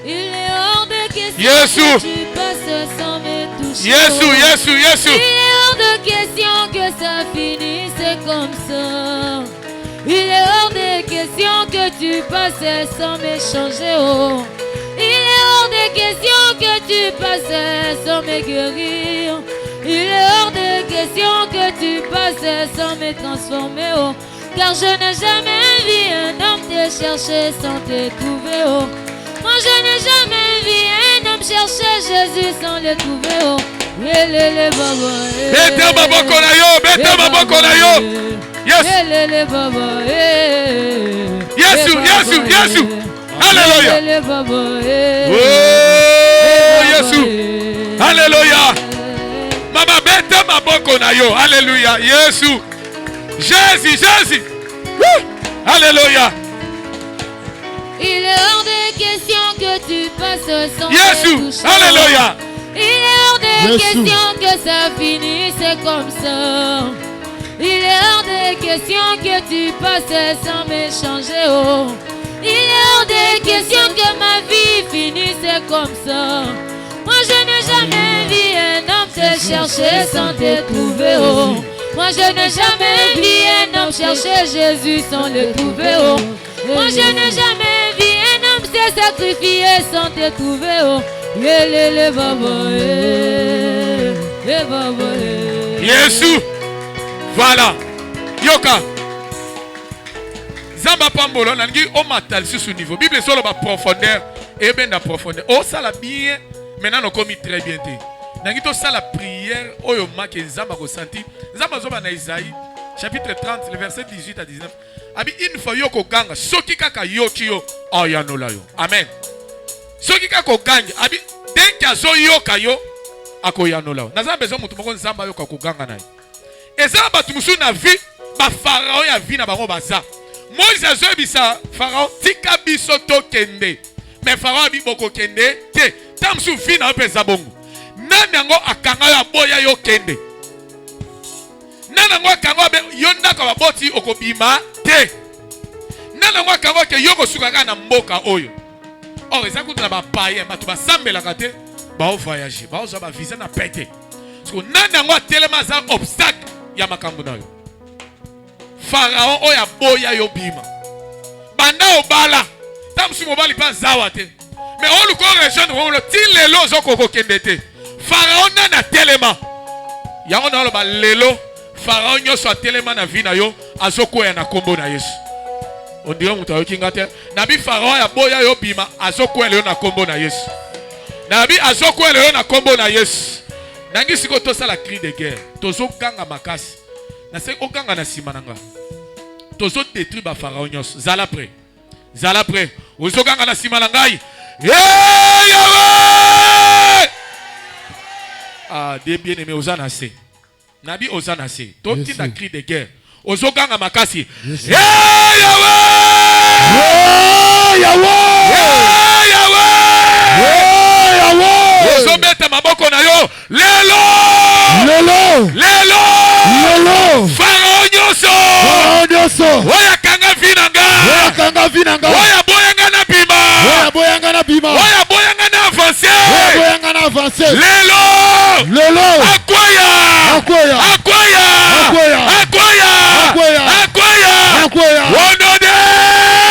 Il est hors de question Yesu. que tu passes sans me toucher. Yesu. Il est hors de question que ça finisse comme ça. Il est hors de question que tu passes sans m'échanger. Oh. Il est hors de question que tu passes sans me guérir. Il est hors de question que tu passes sans me transformer. Oh. Car je n'ai jamais vu un homme te chercher sans te trouver. Oh. Moi je n'ai jamais vu un homme chercher Jésus sans le trouver. Oh. Beta maboko na yo. Yesu. Alléluia. Oh, Yesu. Alléluia. Mama beta maboko na yo. Alléluia. Yesu. Jésus. Alléluia. Il est hors de question que tu passes sans Yesu. me toucher. Alléluia. Il est hors de question que ça finisse comme ça. Il est hors de question que tu passes sans m'échanger. Oh. Il est hors de question que ma vie finisse comme ça. Moi je n'ai jamais vu un homme te chercher sans te trouver. Oh. Moi je n'ai jamais vu un homme chercher Jésus sans le trouver. Oh. Moi je n'ai jamais vu un homme se sacrifier sans te trouver. Oh. Yesu. Voilà. Yoka. Zamba pambolo nangi o matal sur ce niveau. Bible solo ba profondeur et ben da profondeur. Oh ça la bien. Maintenant on commis très bien té. Nangi to ça la prière oyo make zamba ko senti. Zamba zoba na Isaïe chapitre 30 le verset 18 à 19. Abi une fois yoko ganga soki kaka yoki yo ayanola yo. Amen. Soki kaka ganga abi denka zo yoka yo akoyanola yo. Naza besoin mutu moko nzamba yoka ko ganga nayi. Eza batu musu na vie ba pharaon ya vie na bango baza. Moïse azobisa pharaon tika biso to kende. Mais pharaon bi boko kende te. Tamsu vie na pesa bongo. Nani yango akanga ya boya yo kende. Nani yango akanga be yonda ka baboti okobima te. Nani yango akanga ke yoko sukaka na mboka oyo. Or eza kutu na ba païen batu basambela kate ba voyager ba ozo ba visa na pété. Parce que nani yango atelema za obstacle ya makambo na yo. Pharaon oya boya yo bima. Banda obala. Tamsu mobali pa zawa te. Mais on le corrige on le ti lelo zo koko kende te. Pharaon na telema. Ya on na ba lelo. Pharaon nyoso telema na vie na yo azoko ya na kombo na Yesu. On dirait muta yokinga te. Nabi Pharaon ya boya yo bima azoko ya na kombo na Yesu. Nabi azoko ya na kombo na Yesu. Nangi siko to sala cri de guerre. Tozo kanga makasi. Na se okanga na simananga. Tozo détruire ba Pharaon nyos. Zala prêt. Zala prêt. Ozo kanga na simanangai. Yahweh! Ah, des bien-aimés, Ozanase. Nabi Ozanase. Tout petit a cri de guerre. Ozoganga makasi. Hey Yahweh! Hey Yahweh! Hey Yahweh! Hey Yahweh! Ozobeta maboko na yo. Lelo! Lelo! Lelo! Lelo! Pharaon nyoso! Pharaon nyoso! Oya kanga vinanga! Oya kanga vinanga! Oya boyanga na bima! Oya boyanga na bima! Oya boyanga na avancé! Oya boyanga na avancé! Lelo! Lelo! Akwaya! Akwaya! Akwaya! Akwaya! Akwaya! Akwaya! Akwaya! Akwaya! Onode!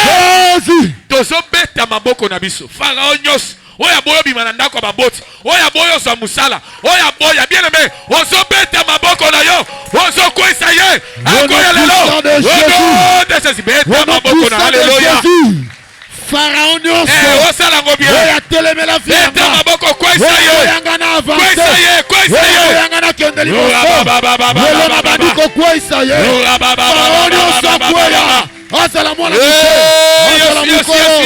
Jésus! Tozo beta maboko na biso. Pharaon nyos. Oya boyo bimana ndako baboti. Oya boyo za musala. Oya boya bien aimé. Ozo beta maboko na yo. Ozo kwesa ye. Akwaya lelo. Onode Jésus beta maboko na alléluia. Pharaon nyoso. Eh, osala ngo bien. Oya telemela fianga. Beta maboko kwesa ye. Oyanga na avancé. Kwesa ye, kwesa ye. Oyanga na kendeli moso. Lelo na bandiko kwesa ye. Pharaon nyoso kwela. Asala mwana mike. Asala mukolo.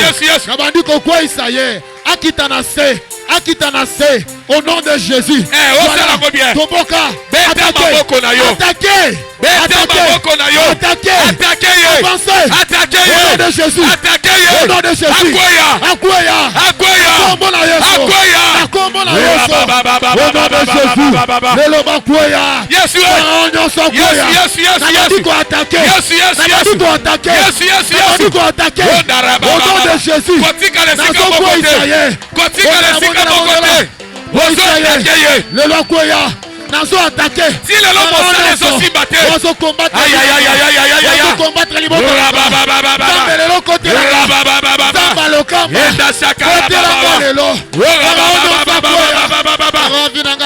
Na bandiko kwesa ye. Akitanase. Akitanase. Au nom de Jésus. Eh, osala ngo bien. Toboka. Beta maboko na yo. Attaquez. Beta maboko na yo. Attaquez. Attaquez ye. Avancez. Attaquez Au nom ye. de Jésus. Attaquez ye. Au nom de Jésus. Akwaya. Akwaya. Akwaya. Kombo na Yesu. Akwaya. Kombo na Yesu. Au nom de Jésus. Lelo bakwaya. Yes, yes. Pharaon nyoso akwaya. Yes, yes, Na yes. bandiko attaquer. Yes, yes, Na yes. bandiko attaquer. Yes, yes, Na yes. bandiko attaquer. Au nom de Jésus. Kotika le sika Nazo kwesa mokote. ye. Kotika le sika mokote. Ozo attaquer ye. Lelo akwaya. Nazo attaquer. Si lelo mosala ezosimba te. Ozo combattre. Aïe, aïe, aïe, aïe, aïe, aïe, aïe. Ozo combattre liboko. Zambe lelo kote la. Zamba lokamba. Kote la lelo.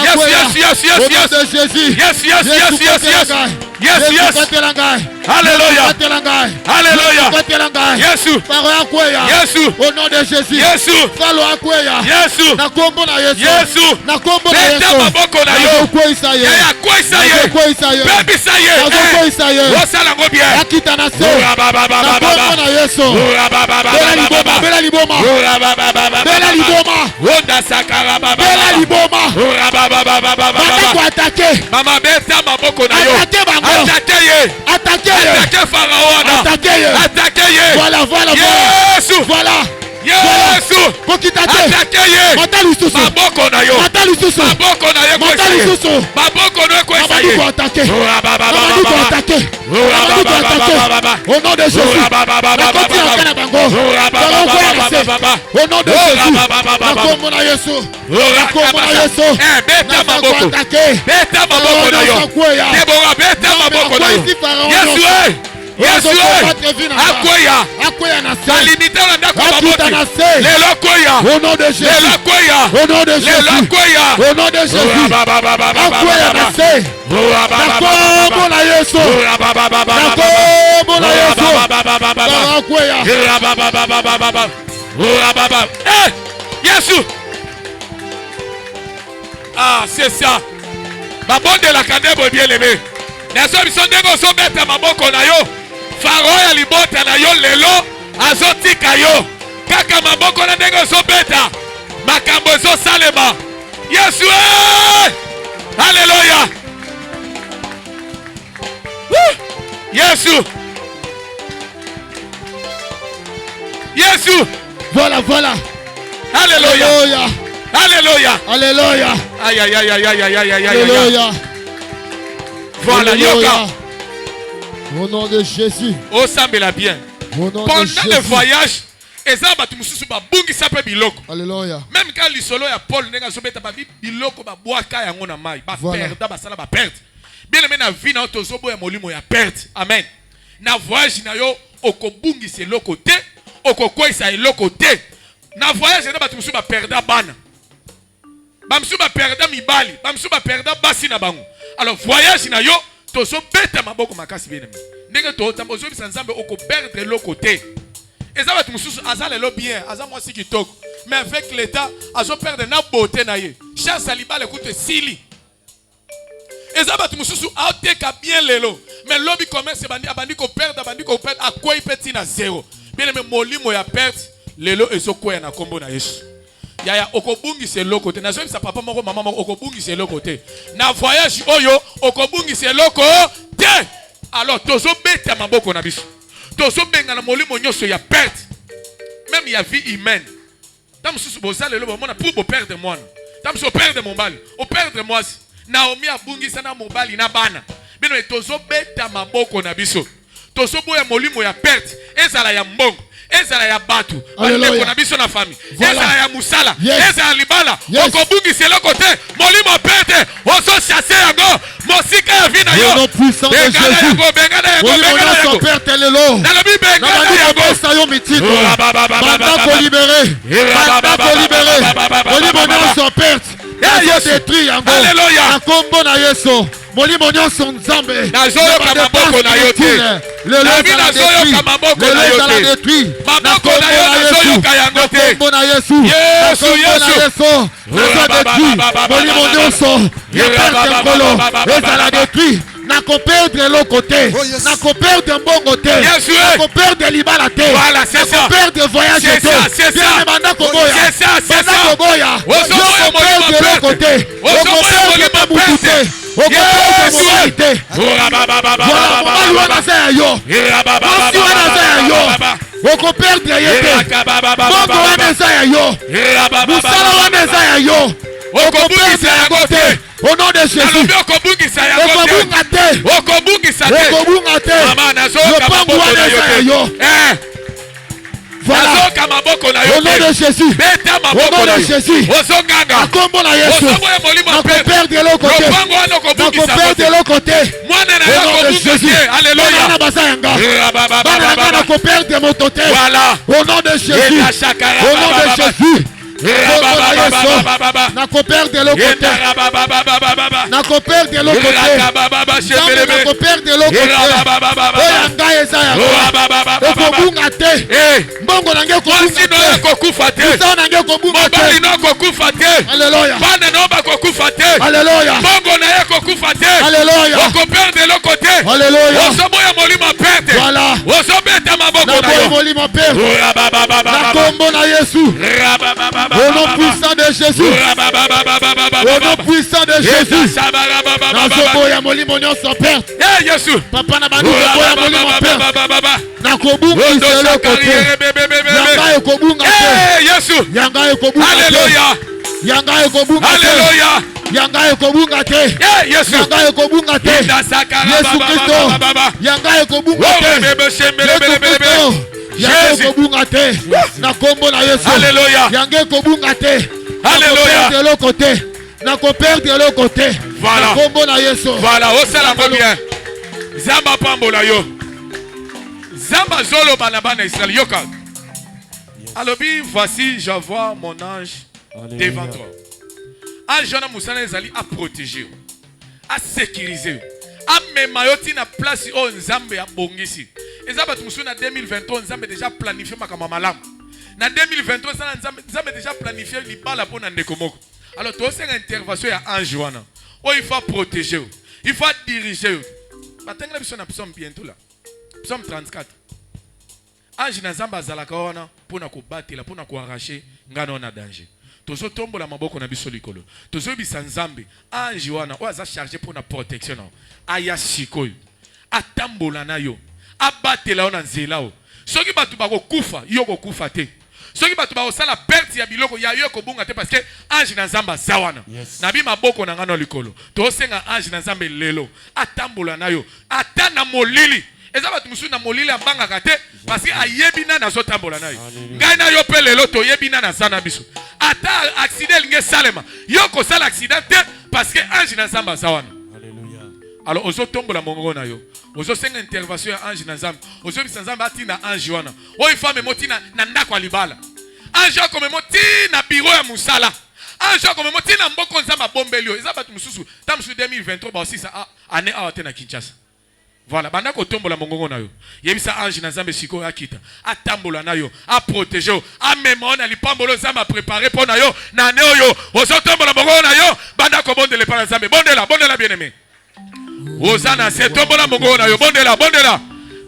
Yes, yes, yes, yes, yes. Au nom de Jésus. Yes, yes, yes, yes, yes. Yes, yes. Alléluia. Alléluia. Yesu. Yesu. Au nom de Jésus. Yesu. Falo akwea. Yesu. Na kombo na Yesu. Yesu. Na kombo na Beta Yesu. maboko na yo. Kwesa ye. Yaya kwesa ye. Kwesa ye. Bebisa ye. Kwesa ye. Osala ngo bien. Akita na se. Na kombo na Yesu. Bela liboma. Bela liboma. Bela liboma. Onda sakara baba. Bela liboma. Bata kwa attaquer. Mama beta maboko na yo. Attaquer bango. Attaquer ye. Attaquer ye. Attaquer Pharaon. Attaquer ye. Attaquer ye. Voilà, voilà, Yesu. voilà. Yesu. Kokitate. Attaquer ye. Mata lisusu. Maboko na yo. Mata lisusu. Maboko na yo Mata kwesa ye. lisusu. Maboko na yo kwesa ye. Mabandiko attaquer. Mabandiko attaquer. Mabandiko attaquer. Au nom de Jésus. Na koti ya kana bango. Au nom de Jésus. Na kombo na Yesu. Na kombo na Yesu. Beta maboko. Beta maboko na yo. Debora beta maboko na yo. Yesu eh. Yesu akwaya. Akwaya na se. Alimita na ndako Akita na maboko. se. Lelo koya. Au nom de Jésus. Lelo koya. Au nom de Lelo Jésus. koya. Au nom de Jésus. Akwaya na se. Na kombo na Yesu. Na kombo na Yesu. Akwaya. Yesu. Ah, c'est ça. Babonde la kadebo bien aimé. Naso biso ndenge so beta maboko na yo. Pharaon ya libota na yo lelo azotika yo. Kaka maboko na ndenge so beta. Makambo zo salema. Yesu. Alléluia. Yesu. Yesu. Voilà, voilà. Alléluia. Alléluia. Alléluia. Alléluia. Aïe aïe aïe aïe aïe aïe aïe aïe aïe. Alléluia. Voilà, yoka. Au nom de Jésus. Oh, ça me l'a bien. Au nom de Pendant Jésus. le voyage, eza batu mususu ba bungi sape biloko. Alléluia. Même quand lisolo ya Paul nenga sobeta ba biloko ba boaka yango na mai, ba perdre ba sala ba perte. Bien aimé na vie na tozobo ya molimo ya perte. Amen. Na voyage na yo okobungi se loko te, okokwesa eloko te. Na voyage na batu mususu ba perdre bana. Ba mususu ba perdre mibali, ba mususu ba perdre basi na bango. Alors voyage na yo tozo beta maboko makasi bien aimé. Ndenge to tambo zo bisa nzambe oko perdre loko te. Eza batu mususu azale lo bien, aza mwasi kitoko. Mais avec l'état, azo perdre na beauté na ye. Chance alibale écoute sili. Eza batu mususu aoteka bien lelo. Mais lobby commerce abandi ko perdre a quoi petit na zéro. Bien aimé molimo ya perte, lelo ezo kwa na kombo na Yesu. Yaya okobungi c'est l'autre côté. Nazo sa papa moko maman moko okobungi c'est l'autre côté. Na voyage oyo okobungi c'est l'autre côté. Alors tozo beta maboko na biso. Tozo benga na molimo nyoso ya perte. Même il y a vie humaine. Tam susu bozale lo mona pour perdre moi. Tam so perdre mon bal. O perdre moi. Naomi abungi sana mobali na bana. Bino tozo beta maboko na biso. Tozo boya molimo ya perte. Ezala ya mbongo. Ezala ya batu. Bandeko na biso na famille. Ezala ya musala. Ezala libala. Okobungi c'est le côté. Molimo perte. Oso chasser yango. Mosika ya vina yo. Au nom puissant de Jésus. Molimo na perte lelo. Na yango sayo mitito. Banda libéré. Banda libéré. Molimo na perte. Yesu détruit yango. Alléluia. Akombo na Yesu. Molimo nyonso nzambe. Nazoyo kamaboko na yote. Le nazoyo kamaboko na yote. Maboko na yo nazoyo kayango te. Akombo na Yesu. Yesu Yesu. Nazo détruit. Molimo nyonso. Ya perte nkolo. Ezala détruit. Nako perdre l'autre côté. Nako perdre mbongo te. Nako perdre libala te. Voilà, c'est ça. Nako perdre voyage te. C'est ça. Banda koboya. C'est ça, c'est ça. Banda koboya. Ozo perdre l'autre côté. Ozo perdre mabutu te. Ozo perdre moralité. Voilà, mobali wana za ya yo. Mwasi wana za ya yo. Oko perdre ye te. Mbongo wana za ya yo. Musala wana za ya yo. Oko perdre yango te. Au nom de Jésus. Okobunga te. Okobunga te. Lopango wana za ya yo. Voilà. Au nom de Jésus. Au nom de Jésus. Akombo na Yesu. Nako perdre l'autre côté. Nako perdre l'autre côté. Au nom de Jésus. Alléluia. Bana bazayanga. Bana nako perdre mon côté. Voilà. Au nom de Jésus. Au nom de Jésus. Nako perdre l'autre côté. Nako perdre l'autre côté. Nako perdre l'autre côté. Oyanga ezaya. Okobunga te. Mbongo nange okobunga te. Isa nange okobunga te. Mobali no kokufa te. Alléluia. Bana no ba kokufa te. Alléluia. Mbongo na ye kokufa te. Alléluia. Okoperdre l'autre côté. Alléluia. Osoboya molimo perte. Voilà. Osobeta maboko na Naboya yo. molimo perte. Nakombo na Yesu. Au nom puissant de Jésus. Au nom puissant de Jésus. Nazoboya molimo nyonso perte. Yesu. Papa na banu boya molimo perte. Nakobunga iselo côté. Yanga ekobunga te. Yesu. Yanga ekobunga te. Alléluia. Yanga ekobunga te. Alléluia. Yanga ekobunga te. Yesu. Yanga ekobunga te. Yesu Kristo. Yanga ekobunga te. Yesu Kristo. Yanga ekobunga te. Na kombo na Yesu. Alléluia. Yanga ekobunga te. Alléluia. De l'autre côté. Nako perdre de l'autre côté. Voilà. Na kombo na Yesu. Voilà, osala bien. Zamba pambola yo. Zamba zolo banabana Israël yoka. Alobi, voici, j'envoie mon ange devant toi. Ange na musana ezali à protéger, à sécuriser, à memayoti na place o nzambe ya bongisi. Ezaba tumusu na 2023 nzambe déjà planifié makama malamu. Na 2023 sana nzambe déjà planifié libala pona ndeko moko. Alors toi c'est une intervention ya ange wana. Oh, il faut protéger, il faut diriger. Batengela biso na psalm bientôt là. Psalm 34. Ange na nzambe azalaka wana pona ko batela pona ko arracher ngana na danger. Tozo tombola maboko na biso likolo. Tozo bisa nzambe ange wana o aza chargé pona protection na. Aya sikoyo. Atambola na yo. Abatela ona nzela o. Soki batu bako kufa, yo ko kufa te. Soki batu bako sala perte ya biloko ya yo ko bunga te parce que ange na nzamba zawana. Na bi maboko na ngano likolo. To senga ange na nzambe lelo. Atambola na yo. Atana molili. Eza batu musu na molili ambanga kate parce que ayebina na zo tambola na yo. Ngai na yo pe lelo to yebina na zana biso. Ata accident nge salema. Yo ko sala accident te parce que ange na nzamba zawana. Alors ozo tombola mongo na yo. Ozo senga intervention ya ange na nzambe. Ozo bisa nzambe atina ange wana. O ifame motina na ndako alibala. Ange ko memoti na bureau ya musala. Ange ko memoti na mboko nzamba bombelio. Eza batu mususu tamsu 2023 ba aussi ça année awate na Kinshasa. Voilà, banda ko tombola mongo na yo. Yebisa ange na nzambe siko akita. Atambola na yo, a protéger, a memona lipambolo nzamba préparer pour na yo. Na ne yo, ozo tombola mongo na yo. Banda ko bondele pa nzambe. Bondela bien-aimé. Osana se tombola mongo na yo. Bondela.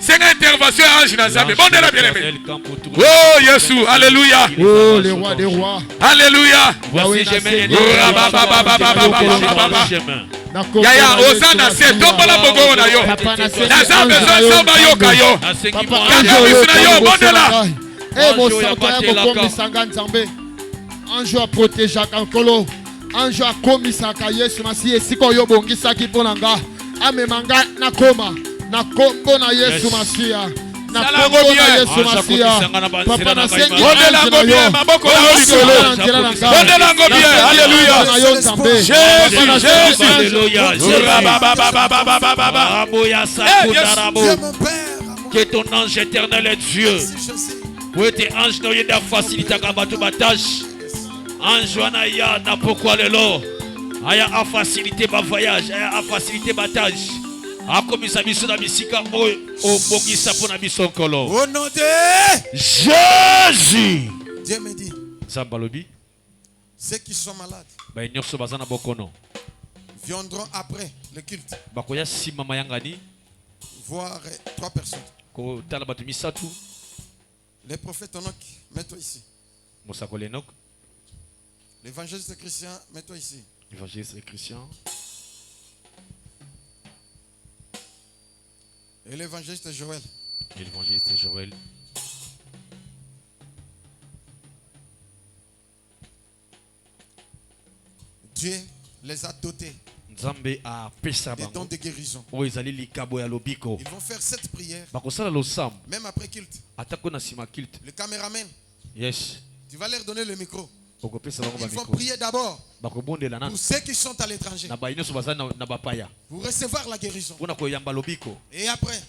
C'est une intervention à Ange Nazambe. Bon de la bien-aimée. Oh, Yesu. Alléluia. Oh, les rois des rois. Alléluia. Voici je mets Yaya, Osana, c'est Tombola Bogo na yo. Naza besoin samba yo kayo. Anjo a protégé Kankolo. Anjo a commis sa Yesu Masiye siko yo bongisa ki ponanga. Amemanga na koma. Na kombo na Yesu Masiya. Na kombo na Yesu Masiya. Papa na sengi. Bondelango bien, maboko na yo. Bondelango bien. Alléluia. Jésus. Alléluia. Que ton ange éternel est Dieu. Oui, tes anges n'ont pas facilité à battre ma tâche. Ange Anaya n'a pourquoi le lot. Aya a facilité ma voyage. Aya a facilité ma tâche. A commis sa mission à Missika. Au Bogisa pour la mission Kolo. Au nom de Jésus. Dieu me dit. Zambalobi. Ceux qui sont malades viendront après le culte. Voir 3 personnes. Les prophètes Enoch, mets-toi ici. L'évangéliste Christian, mets-toi ici. L'évangéliste Christian. Et l'évangéliste Joël. L'évangéliste Joël. Dieu les a dotés des dons de guérison. Ils vont faire cette prière. Même après culte. Le caméraman. Yes. Tu vas leur donner le micro. Ils vont prier d'abord pour ceux qui sont à l'étranger. Pour recevoir la guérison. Et après,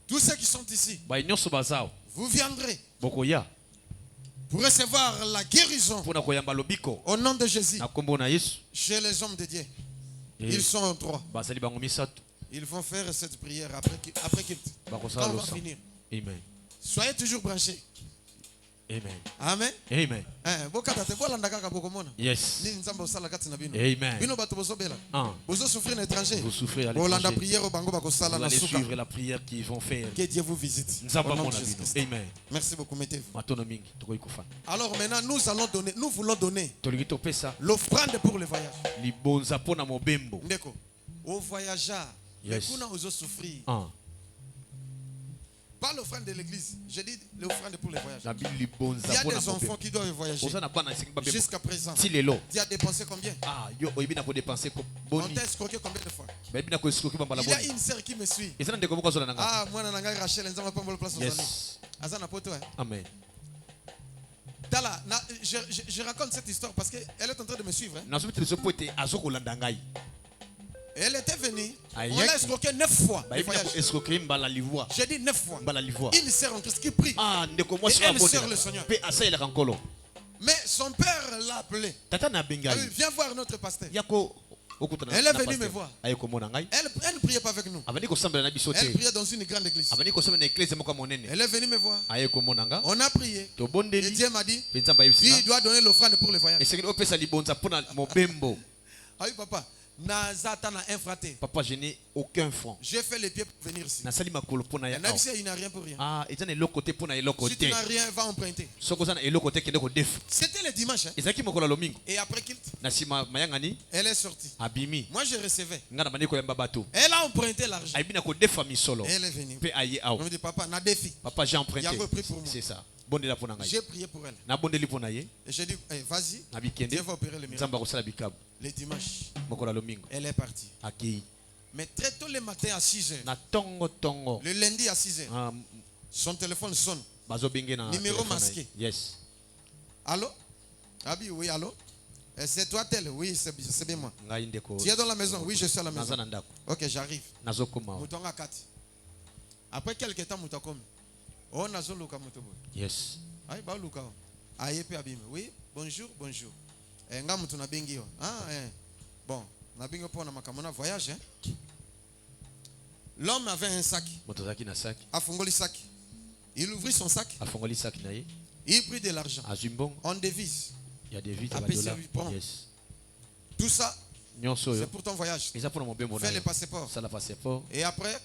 tous ceux qui sont ici, vous viendrez pour recevoir la guérison au nom de Jésus. Chez les hommes de Dieu, ils sont en 3. Ils vont faire cette prière après culte. Quand on va finir. Soyez toujours branchés. Amen. Amen. Amen. Yes. Amen. Vous souffrez étranger. Vous souffrez à l'étranger. Vous allez suivre la prière qu'ils vont faire. Que Dieu vous visite. Amen. Merci beaucoup. Mettez-vous. Alors maintenant, nous voulons donner l'offrande pour le voyage. Ndeko, au voyageur, aux souffrir. Pas l'offrande de l'église, j'ai dit l'offrande pour les voyages. Il y a des enfants qui doivent voyager. Jusqu'à présent, tu as dépensé combien? On t'a escroqué combien de fois? Il y a une sœur qui me suit. Ah, moi, Rachel, Amen. Je raconte cette histoire parce qu'elle est en train de me suivre. Elle était venue, on l'a escroqué 9 fois. J'ai dit 9 fois. Une sœur en Christ qui prie. Et elle sert le Seigneur. Mais son père l'a appelé. Viens voir notre pasteur. Elle est venue me voir. Elle ne priait pas avec nous. Elle priait dans une grande église. Elle est venue me voir. On a prié. Et Dieu m'a dit, il doit donner l'offrande pour le voyage. Ah oui, papa. Papa, je n'ai aucun franc. J'ai fait les pieds pour venir ici. Il n'a rien pour rien. Si tu n'as rien, va emprunter. C'était le dimanche. Et après culte, elle est sortie. Moi, je recevais. Elle a emprunté l'argent. Elle est venue. On me dit, papa, n'a défi. Papa, j'ai emprunté. C'est ça. J'ai prié pour elle. Et j'ai dit, vas-y, Dieu va opérer le miracle. Le dimanche, elle est partie. Mais très tôt le matin à 6h, le lundi à 6h, son téléphone sonne. Numéro masqué. Yes. Allô? Abi, oui, allô? C'est toi tel? Oui, c'est bien moi. Tu es dans la maison? Oui, je suis à la maison. Ok, j'arrive. Après quelques temps, oh, yes. Oui, bonjour, bonjour. Bon, voyage. L'homme avait un sac. Afongoli sac. Il ouvrit son sac. Il prit de l'argent. En devise. Il y a des devises. Yes. Tout ça, c'est pour ton voyage. Fais le passeport. Et après,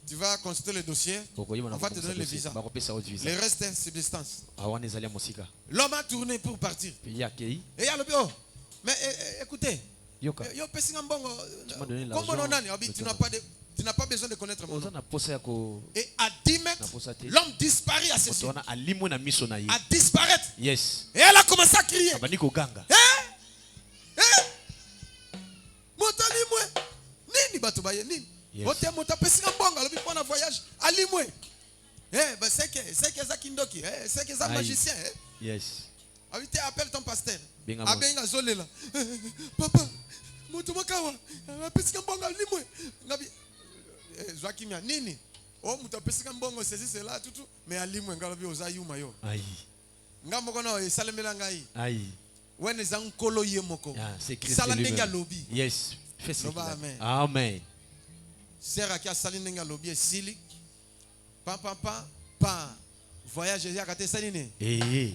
Tu vas consulter le dossier. On va te donner le visa. Le reste est subsistance. L'homme a tourné pour partir. Et il y a le bureau. Mais écoutez, tu n'as pas besoin de connaître mon nom. Et à 10 mètres, l'homme disparaît à ses yeux. À disparaître. Yes. Et elle a commencé à crier. Voyage. C'est que ça kindoki, c'est que ça magicien. Yes. Appelle ton pasteur. Papa, motomakawa, pesika mbonga limwe. Ngabi Joakimia nini? Oh muta pesika mbongo ceci cela tout mais alimwe ngalobi ozayuma yo. Aïe. Ngamoko no esalemela ngai. Aïe. Wene zankolo yemoko. Salandenga lobby. Yes. Fais ça. Amen. Amen. Sera qui a salindenga lobby sili. Pa voyage ya kate saline. Eh.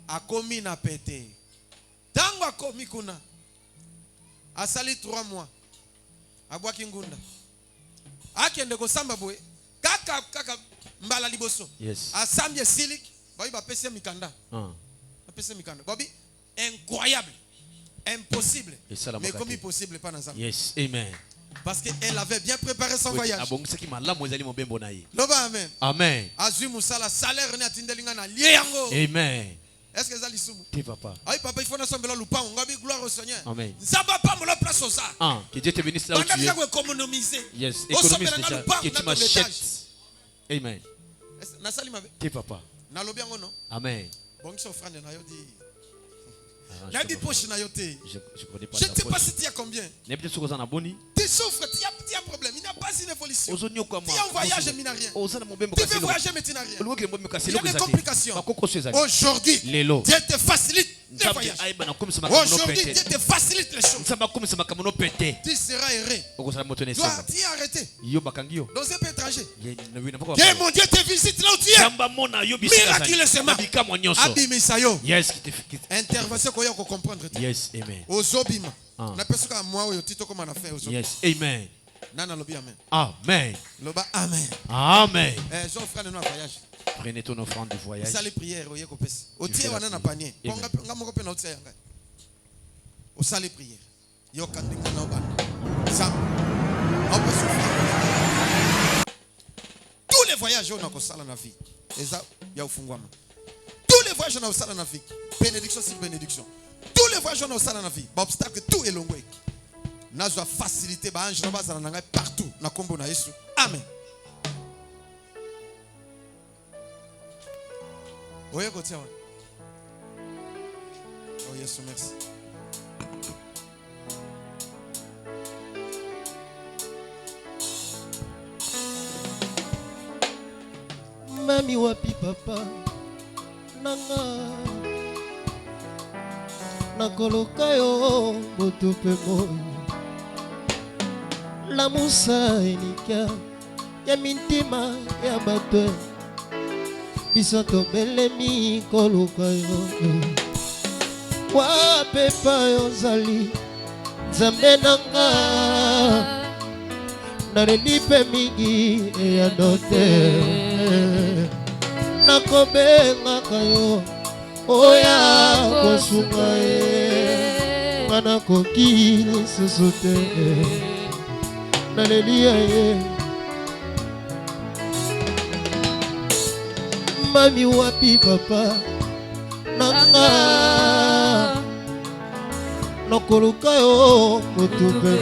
Akomi na pété. Tango akomi kuna. Asali 3 mois. Abwaki ngunda. Akende ko samba boy. Kaka mbala liboso. Yes. Asambye silik. Bayi ba pese mikanda. Pese mikanda. Babi incroyable. Impossible. Mais comme impossible pas dans. Yes. Amen. Parce qu'elle avait bien préparé son voyage. Amen. Amen. Amen. Est-ce que ça lit souvent? Papa. Aïe papa il faut nous sembler le pain. On va gloire au Seigneur. Amen. Ça va pas me la place au ça. Que Dieu te bénisse là où tu es. Économiser. Yes. Économise déjà. Que tu m'achètes. Amen. Tes papa. Amen. Bon qui s'offre de nayo dit. Je ne sais pas si tu as combien. Tu souffres, tu as un problème. Il n'y a pas une évolution. Tu as un voyage, mais il n'y a rien. Tu veux voyager, mais tu n'as rien. Il y a des complications. Aujourd'hui, Dieu te facilite les voyages. Aujourd'hui, Dieu te facilite les choses. Tu seras heureux. Tu es arrêté dans un pays étranger. Que mon Dieu te visite là où tu es. Miraculeusement. Abimisayo. Yes. Intervention qu'on comprendre. Yes, amen. Ozobima. Na pesuka moi oyo tito comme on a fait ozobima. Yes, amen. Nana lobi amen. Amen. Loba amen. Amen. Jean frère de notre voyage. Prenez ton offrande du voyage. Ça les prières oye ko pesi. Otie wana na panier. Ponga ngamo ko pe na otie yanga. O ça les prières. Yo kandinga na obanda. Ça. On peut souffrir. Tous les voyages on a ko sala na vie. Eza ya ufungwama. Tous les voyages on a sala na vie. Bénédiction sur bénédiction. Tous les voyages on a sala na vie. Obstacle tout est long. Nazwa facilité ba ange na bazana na ngai partout na kombo na Yesu. Amen. Oye ko tia. Oh Yesu merci. Mami wapi papa nanga nakoloka yo moto pe moi la musa enika ya mintima ya bato biso tobelemi koluka yo wape pa yo zali nzambe nanga naleli pe mingi ya dote nakobengaka yo oya kosunga ye ngana koki lisusu te nalelia ye mami wapi papa nanga nakoluka yo motu pe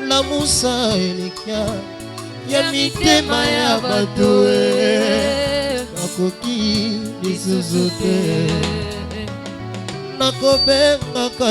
lamusa elikia ya mitema ya bato nakoki lisusu te nakobengaka